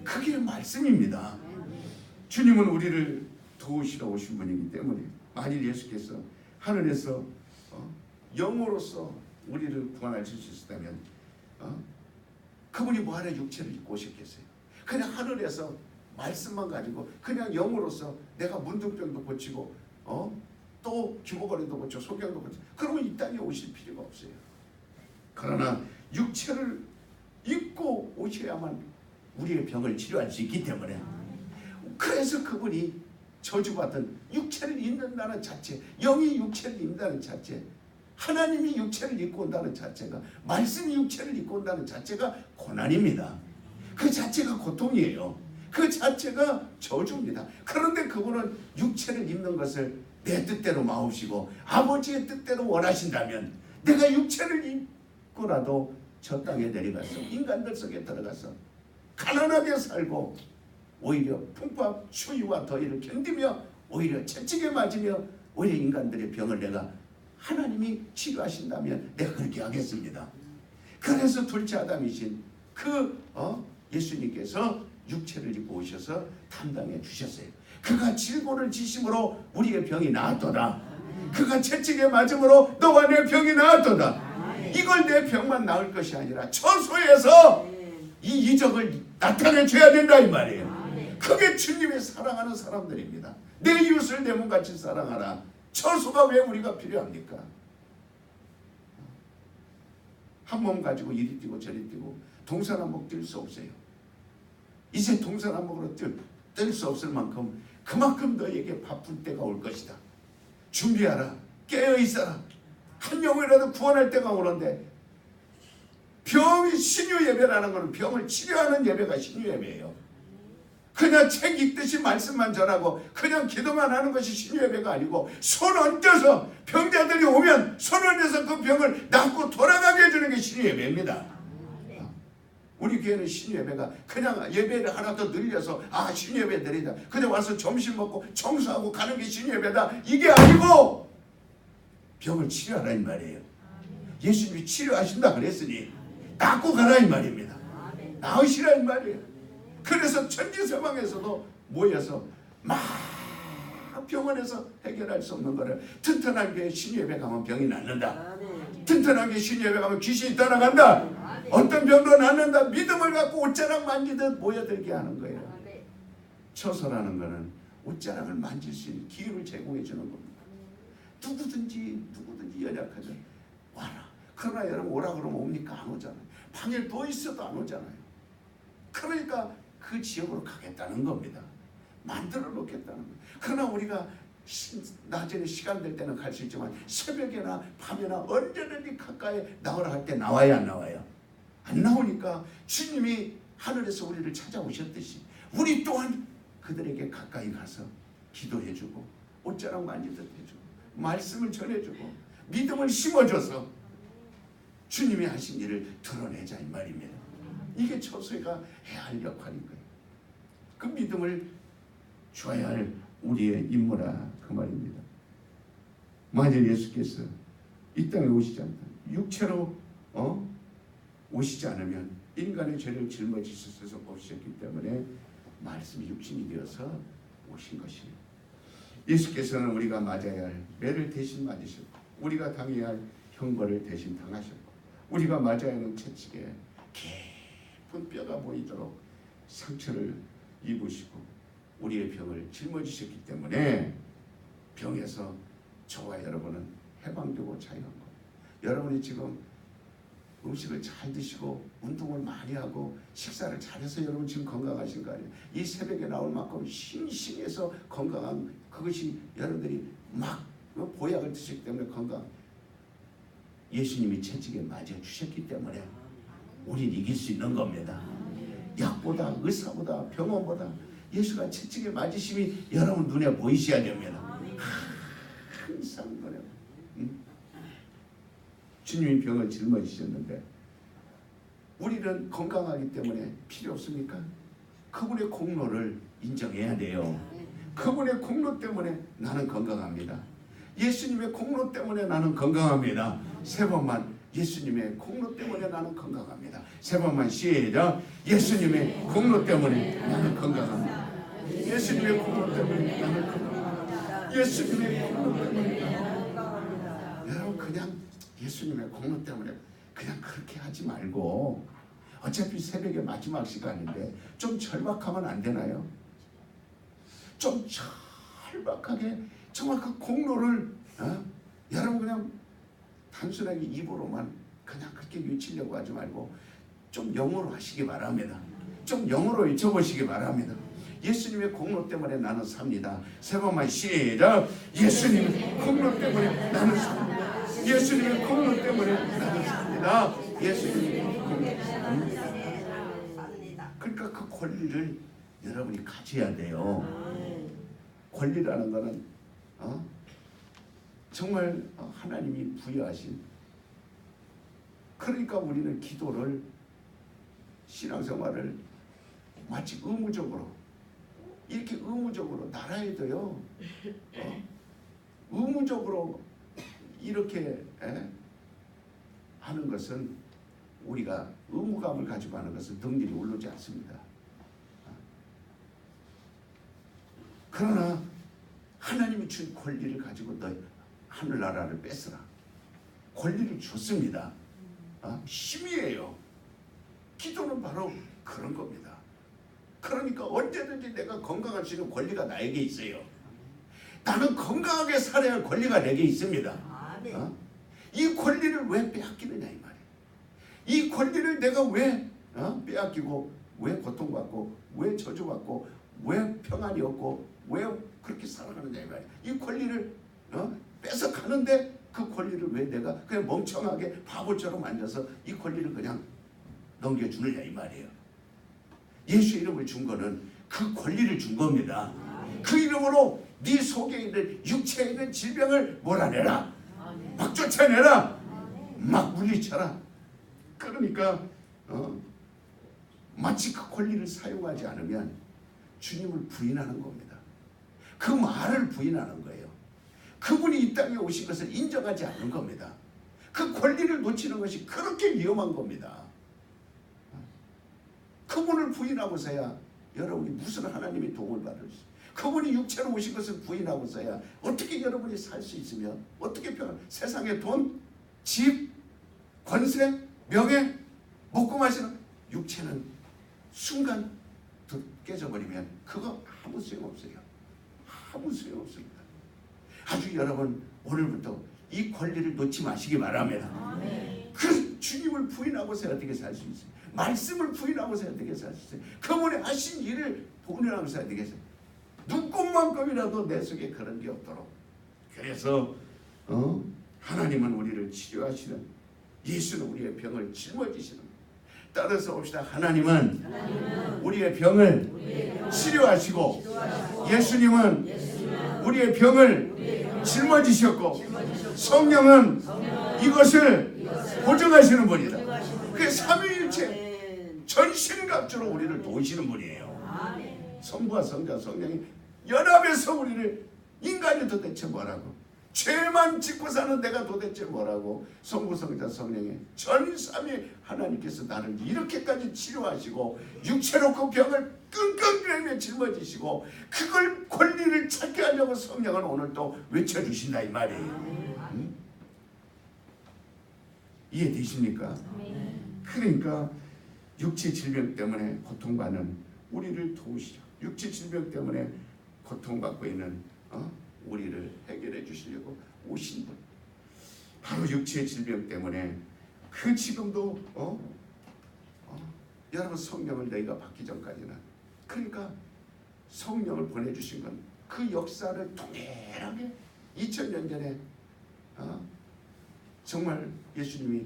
[SPEAKER 1] 그게 말씀입니다. 주님은 우리를 도우시러 오신 분이기 때문에 만일 예수께서 하늘에서 영으로서 우리를 구원하실 수 있었다면 그분이 뭐하러 육체를 입고 오셨겠어요? 그냥 하늘에서 말씀만 가지고 그냥 영으로서 내가 문둥병도 고치고 또 귀머거리도 고치고 소경도 고치고 그러면 이 땅에 오실 필요가 없어요. 그러나 육체를 입고 오셔야만 우리의 병을 치료할 수 있기 때문에 그래서 그분이 저주받은 육체를 입는다는 자체, 영이 육체를 입는다는 자체, 하나님이 육체를 입고 온다는 자체가, 말씀이 육체를 입고 온다는 자체가 고난입니다. 그 자체가 고통이에요. 그 자체가 저주입니다. 그런데 그분은 육체를 입는 것을 내 뜻대로 마우시고 아버지의 뜻대로 원하신다면 내가 육체를 입고라도 저 땅에 내려가서 인간들 속에 들어가서 가난하게 살고 오히려 풍파 추위와 더위를 견디며 오히려 채찍에 맞으며 오히려 인간들의 병을 내가 하나님이 치료하신다면 내가 그렇게 하겠습니다. 그래서 둘째 아담이신 그 예수님께서 육체를 입고 오셔서 담당해 주셨어요. 그가 질고를 지심으로 우리의 병이 나았도다. 그가 채찍에 맞음으로 너와 내 병이 나았도다. 이걸 내 병만 나을 것이 아니라 처소에서 이 이적을 나타내 줘야 된다 이 말이에요. 그게 주님이 사랑하는 사람들입니다. 내 이웃을 내 몸같이 사랑하라. 처소가 왜 우리가 필요합니까? 한 몸 가지고 이리 뛰고 저리 뛰고 동서남북 뛸 수 없어요. 이제 동서남북으로 뛸 수 없을 만큼 그만큼 너에게 바쁜 때가 올 것이다. 준비하라. 깨어있어라. 한 영혼이라도 구원할 때가 오는데 병이 신유 예배라는 것은 병을 치료하는 예배가 신유 예배예요. 그냥 책 읽듯이 말씀만 전하고 그냥 기도만 하는 것이 신유 예배가 아니고 손 얹어서 병자들이 오면 손 얹어서 그 병을 낫고 돌아가게 해주는 게 신유 예배입니다. 우리 교회는 신유 예배가 그냥 예배를 하나 더 늘려서 신유 예배 드리자. 그냥 와서 점심 먹고 청소하고 가는 게 신유 예배다. 이게 아니고 병을 치료하라 이 말이에요. 예수님이 치료하신다 그랬으니 낫고 가라 이 말입니다. 나으시라 이 말이에요. 그래서 천지서방에서도 모여서 막 병원에서 해결할 수 없는 거를 튼튼한 교회 신유 예배 가면 병이 낫는다. 튼튼한 교회 신유 예배 가면 귀신이 떠나간다. 어떤 병도 낫는다. 믿음을 갖고 옷자락 만지듯 모여들게 하는 거예요. 처소라는 것은 옷자락을 만질 수 있는 기회를 제공해 주는 겁니다. 누구든지 연약하죠. 와라. 그러나 여러분 오라 그러면 옵니까? 안 오잖아요. 방에 누워 있어도 안 오잖아요. 그러니까 그 지역으로 가겠다는 겁니다. 만들어 놓겠다는 거예요. 그러나 우리가 낮에는 시간 될 때는 갈 수 있지만 새벽이나 밤이나 언제든지 가까이 나오라 할 때 나와야 안 나와요? 안 나오니까 주님이 하늘에서 우리를 찾아오셨듯이 우리 또한 그들에게 가까이 가서 기도해주고 옷자락 만지듯 해주고 말씀을 전해주고 믿음을 심어줘서 주님이 하신 일을 드러내자 이 말입니다. 이게 초소가 해야 할 역할인 거예요. 그 믿음을 줘야 할 우리의 임무라 그 말입니다. 만약 예수께서 이 땅에 오시지 않다, 육체로 오시지 않으면 인간의 죄를 짊어지셔서 오셨기 때문에 말씀이 육신이 되어서 오신 것이에요. 예수께서는 우리가 맞아야 할 매를 대신 맞으셨고, 우리가 당해야 할 형벌을 대신 당하셨고, 우리가 맞아야 하는 채찍에 깊은 뼈가 보이도록 상처를 입으시고 우리의 병을 짊어지셨기 때문에 병에서 저와 여러분은 해방되고 자유한 거예요. 여러분이 지금 음식을 잘 드시고 운동을 많이 하고 식사를 잘해서 여러분 지금 건강하신 거 아니에요. 이 새벽에 나올 만큼 싱싱해서 건강한 그것이 여러분들이 막 보약을 드셨기 때문에 건강. 예수님이 채찍에 맞아 주셨기 때문에 우린 이길 수 있는 겁니다. 약보다 의사보다 병원보다 예수가 채찍에 맞으심이 여러분 눈에 보이셔야 됩니다. 항상 눈에. 주님이 병을 짊어지셨는데 우리는 건강하기 때문에 필요 없습니까? 그분의 공로를 인정해야 돼요. 그분의 공로 때문에 나는 건강합니다. 예수님의 공로 때문에 나는 건강합니다. 세 번만. 예수님의 공로 때문에 나는 건강합니다. 세 번만 시작. 예수님의 공로 때문에 나는 건강합니다. 예수님의 공로 때문에 나는 건강합니다. 예수님의 공로 때문에 나는 건강합니다. 여러분 그냥 예수님의 공로 때문에 그냥 그렇게 하지 말고, 어차피 새벽의 마지막 시간인데 좀 절박하면 안 되나요? 좀 절박하게 정말 그 공로를 여러분 그냥 단순하게 입으로만 그냥 그렇게 외치려고 하지 말고 좀 영어로 하시기 바랍니다. 좀 영어로 외쳐보시기 바랍니다. 예수님의 공로 때문에 나는 삽니다. 세 번만 시작. 예수님의 공로 때문에 나는 삽니다. 예수님의 공로 때문에 나는 삽니다. 예수님의 공로. 그러니까 그 권리를 여러분이 가져야 돼요. 권리라는 거는 정말 하나님이 부여하신, 그러니까 우리는 기도를, 신앙생활을 마치 의무적으로 이렇게 의무적으로 나라에도요 의무적으로 이렇게 하는 것은, 우리가 의무감을 가지고 하는 것은 등들이 오르지 않습니다. 그러나 하나님이 준 권리를 가지고 너 하늘나라를 뺏으라. 권리를 줬습니다. 힘이에요. 기도는 바로 그런 겁니다. 그러니까 언제든지 내가 건강할 수 있는 권리가 나에게 있어요. 나는 건강하게 살아야 할 권리가 내게 있습니다. 이 권리를 왜 빼앗기느냐 이 말이에요. 이 권리를 내가 왜 빼앗기고, 왜 고통받고, 왜 저주받고, 왜 평안이 없고, 왜 그렇게 살아가느냐 이 말이에요. 이 권리를 뺏어가는데 그 권리를 왜 내가 그냥 멍청하게 바보처럼 앉아서 이 권리를 그냥 넘겨주느냐 이 말이에요. 예수 이름을 준 거는 그 권리를 준 겁니다. 그 이름으로 네 속에 있는 육체에 있는 질병을 몰아내라. 막 쫓아내라. 막 물리쳐라. 그러니까 마치 그 권리를 사용하지 않으면 주님을 부인하는 겁니다. 그 말을 부인하는 거예요. 그분이 이 땅에 오신 것을 인정하지 않는 겁니다. 그 권리를 놓치는 것이 그렇게 위험한 겁니다. 그분을 부인하고서야 여러분이 무슨 하나님의 도움을 받을 수 있어요. 그분이 육체로 오신 것을 부인하고서야 어떻게 여러분이 살 수 있으며, 어떻게 세상의 돈, 집, 권세, 명예, 먹고 마시는 육체는 순간 깨져버리면 그거 아무 소용없어요. 아무 소용없습니다. 아주 여러분 오늘부터 이 권리를 놓지 마시기 바랍니다. 그 주님을 부인하고서 어떻게 살 수 있어요? 말씀을 부인하고서 어떻게 살 수 있어요? 그분이 하신 일을 부인하고서 어떻게 해요? 눈꼽만큼이라도 내 속에 그런 게 없도록. 그래서 하나님은 우리를 치료하시는, 예수는 우리의 병을 짊어지시는. 따라서 봅시다. 하나님은 우리의 병을 치료하시고, 예수님은 우리의 병을 짊어지셨고 성령은 이것을 보증하시는 분이다. 그 삼위일체 전신갑주로 우리를 도우시는 분이에요. 성부와 성자 성령이 연합해서 우리를, 인간이 도대체 뭐라고, 죄만 짓고 사는 내가 도대체 뭐라고, 성부 성자 성령의 전삼위 하나님께서 나를 이렇게까지 치료하시고 육체로 그 병을 끙끙거리며 짊어지시고 그걸 권리를 찾게 하려고 성령은 오늘 또 외쳐주신다 이 말이에요. 응? 이해되십니까? 그러니까 육체 질병 때문에 고통받는 우리를 도우시려, 육체 질병 때문에 고통받고 있는 우리를 해결해 주시려고 오신 분, 바로 육체 질병 때문에 그 지금도 여러분 성령을 너희가 받기 전까지는, 그러니까 성령을 보내주신 건 그 역사를 동일하게 2000년 전에 정말 예수님이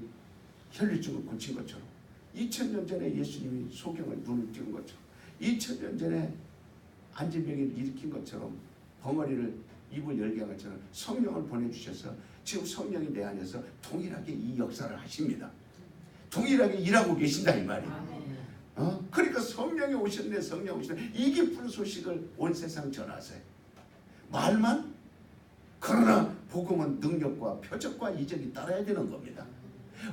[SPEAKER 1] 혈류증을 고친 것처럼, 2000년 전에 예수님이 소경을 눈을 띄운 것처럼, 2000년 전에 안진병을 일으킨 것처럼, 벙어리를 입을 열게 한 것처럼 성령을 보내주셔서 지금 성령이 내 안에서 동일하게 이 역사를 하십니다. 동일하게 일하고 계신다 이 말이에요. 그러니까 성령이 오셨네, 성령 오셨네, 이 기쁜 소식을 온 세상 전하세요. 말만, 그러나 복음은 능력과 표적과 이적이 따라야 되는 겁니다.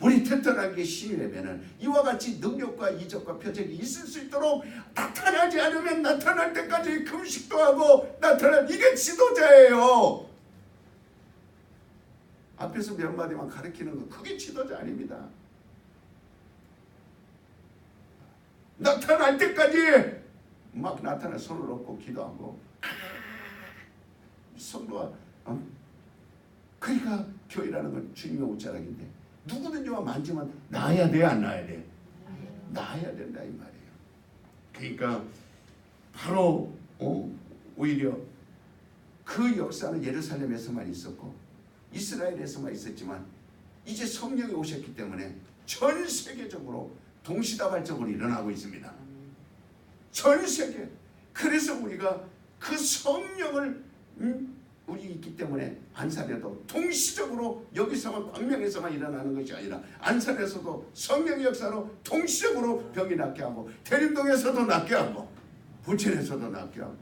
[SPEAKER 1] 우리 튼튼하게 신이라면은 이와 같이 능력과 이적과 표적이 있을 수 있도록 나타나지 않으면 나타날 때까지 금식도 하고 나타난, 이게 지도자예요. 앞에서 몇 마디만 가르치는 거, 그게 지도자 아닙니다. 나타날 때까지 막 나타나 손을 얹고 기도하고 성도와 그러니까 교회라는 건 주님의 옷자락인데 누구든지와 만지면 나아야 돼, 안 나아야 돼? 나아야 된다 이 말이에요. 그러니까 바로 오히려 그 역사는 예루살렘에서만 있었고 이스라엘에서만 있었지만 이제 성령이 오셨기 때문에 전 세계적으로 동시다발적으로 일어나고 있습니다. 전 세계. 그래서 우리가 그 성령을 우리 있기 때문에 안산에도 동시적으로, 여기서만 광명에서만 일어나는 것이 아니라 안산에서도 성령의 역사로 동시적으로 병이 낫게 하고, 대림동에서도 낫게 하고, 부천에서도 낫게 하고,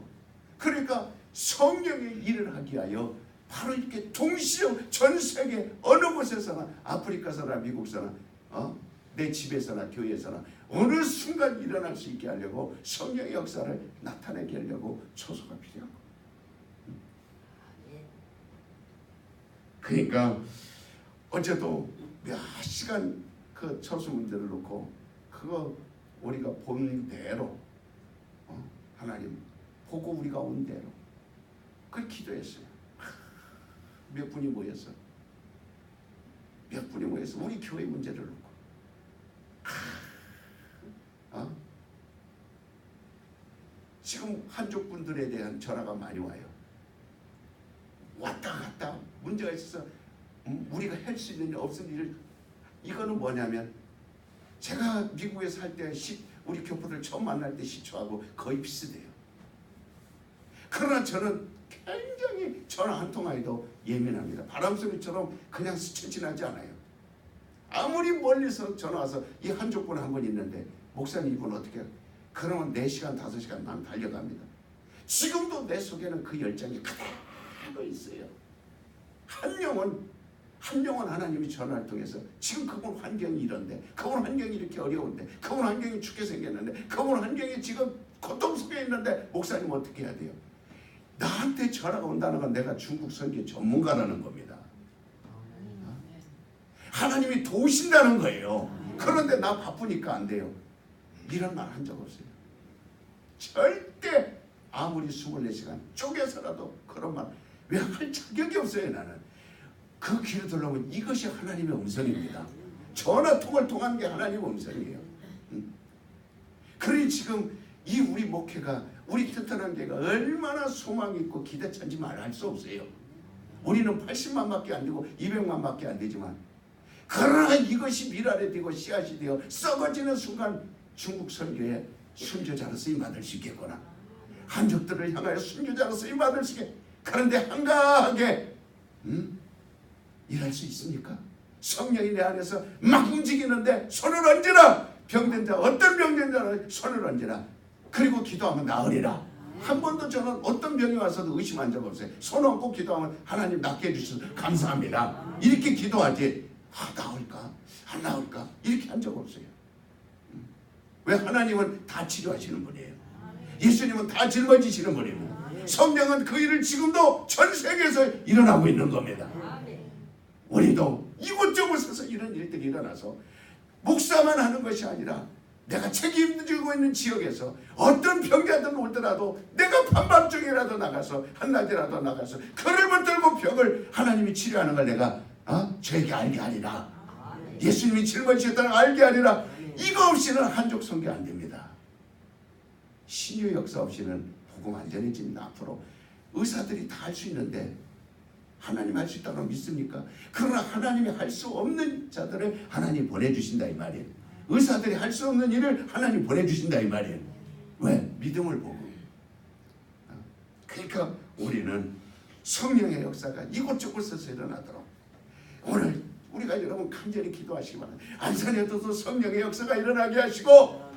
[SPEAKER 1] 그러니까 성령의 일을 하기 위하여 바로 이렇게 동시적 전 세계 어느 곳에서나, 아프리카서나 미국서나 내 집에서나 교회에서나 어느 순간 일어날 수 있게 하려고 성령의 역사를 나타내게 하려고 초소가 필요하고, 그러니까 어제도 몇 시간 그 처수 문제를 놓고 그거 우리가 본 대로 하나님 보고 우리가 온 대로 그걸 기도했어요. 몇 분이 모였어? 몇 분이 모여서 우리 교회 문제를 놓고 지금 한쪽 분들에 대한 전화가 많이 와요. 왔다 갔다 문제가 있어서 우리가 할 수 있는 일 없는 일을, 이거는 뭐냐면 제가 미국에 살 때 우리 교포들 처음 만날 때 시초하고 거의 비슷해요. 그러나 저는 굉장히 전화 한 통화에도 예민합니다. 바람소리처럼 그냥 스쳐 지나지 않아요. 아무리 멀리서 전화 와서 이 한쪽분 한 분 있는데 목사님 이분 어떻게 해요? 그러면 4시간 5시간 난 달려갑니다. 지금도 내 속에는 그 열정이 그대로 있어요. 한 영혼 하나님이 전화를 통해서 지금 그분 환경이 이런데, 그분 환경이 이렇게 어려운데, 그분 환경이 죽게 생겼는데, 그분 환경이 지금 고통 속에 있는데 목사님 어떻게 해야 돼요? 나한테 전화가 온다는 건 내가 중국 선교 전문가라는 겁니다. 하나님이 도우신다는 거예요. 그런데 나 바쁘니까 안 돼요. 이런 말 한 적 없어요. 절대 아무리 24시간 쪼개서라도 그런 말 왜 할 자격이 없어요. 나는 그 귀를 들려면 이것이 하나님의 음성입니다. 전화통을 통한 게 하나님의 음성이에요. 그러니 지금 이 우리 목회가, 우리 튼튼한 교회가 얼마나 소망이 있고 기대찬지 말할 수 없어요. 우리는 80만밖에 안 되고 200만밖에 안 되지만, 그러나 이것이 밀알이 되고 씨앗이 되어 썩어지는 순간 중국 선교에 순교자로 쓰임받을 수 있겠구나. 한족들을 향하여 순교자로 쓰임받을 수 있게. 그런데 한가하게 일할 수 있습니까? 성령이 내 안에서 막 움직이는데 손을 얹으라. 병든 자, 어떤 병든 자는 손을 얹으라. 그리고 기도하면 나으리라. 한 번도 저는 어떤 병이 와서도 의심한 적 없어요. 손 얹고 기도하면 하나님 낫게 해주셔서 감사합니다. 이렇게 기도하지, 나을까? 안 나을까? 이렇게 한 적 없어요. 왜? 하나님은 다 치료하시는 분이에요. 예수님은 다 짊어지시는 분입니다. 성령은 그 일을 지금도 전 세계에서 일어나고 있는 겁니다. 우리도 이곳저곳에서 이런 일들이 일어나서 목사만 하는 것이 아니라 내가 책임지고 있는 지역에서 어떤 병자든 오더라도 내가 반밤중이라도 나가서 한낮이라도 나가서 그를 붙들고 병을 하나님이 치료하는 걸 내가 저에게 알게 하리라. 예수님이 짊어지셨다는 걸 알게 하리라. 이거 없이는 한족 선교 안 됩니다. 신유 역사 없이는 복음 안 전해집니다. 앞으로 의사들이 다 할 수 있는데 하나님 할 수 있다고 믿습니까? 그러나 하나님이 할 수 없는 자들을 하나님 보내주신다 이 말이에요. 의사들이 할 수 없는 일을 하나님 보내주신다 이 말이에요. 왜? 믿음을 보고. 그러니까 우리는 성령의 역사가 이곳저곳에서 일어나도록 오늘 우리가 여러분 간절히 기도하시기 바랍니다. 안산에서도 성령의 역사가 일어나게 하시고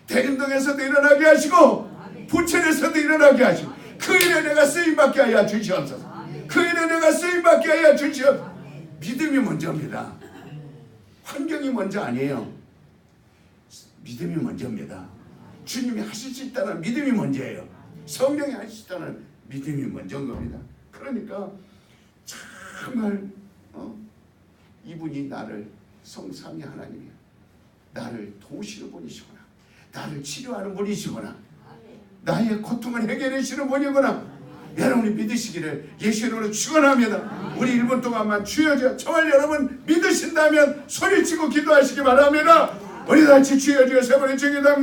[SPEAKER 1] 대림동에서도 일어나게 하시고 부천에서도 일어나게 하시고 그 일에 내가 쓰임받게 하여 주시옵소서. 그 일에 내가 쓰임받게 하여 주시옵소서. 믿음이 먼저입니다. 환경이 먼저 아니에요. 믿음이 먼저입니다. 주님이 하실 수 있다는 믿음이 먼저예요. 성령이 하실 수 있다는 믿음이 먼저인 겁니다. 그러니까 정말 이분이 나를 성삼위 하나님이야. 나를 도우시는 분이시구나. 나를 치료하는 분이시구나. 나의 고통을 해결해 주시는 분이구나. 여러분이 믿으시기를 예수 이름으로 축원합니다. 우리 1분 동안만 주여 정말 여러분 믿으신다면 소리치고 기도하시기 바랍니다. 우리 같이 주여 주여 세 번의 기도합니다.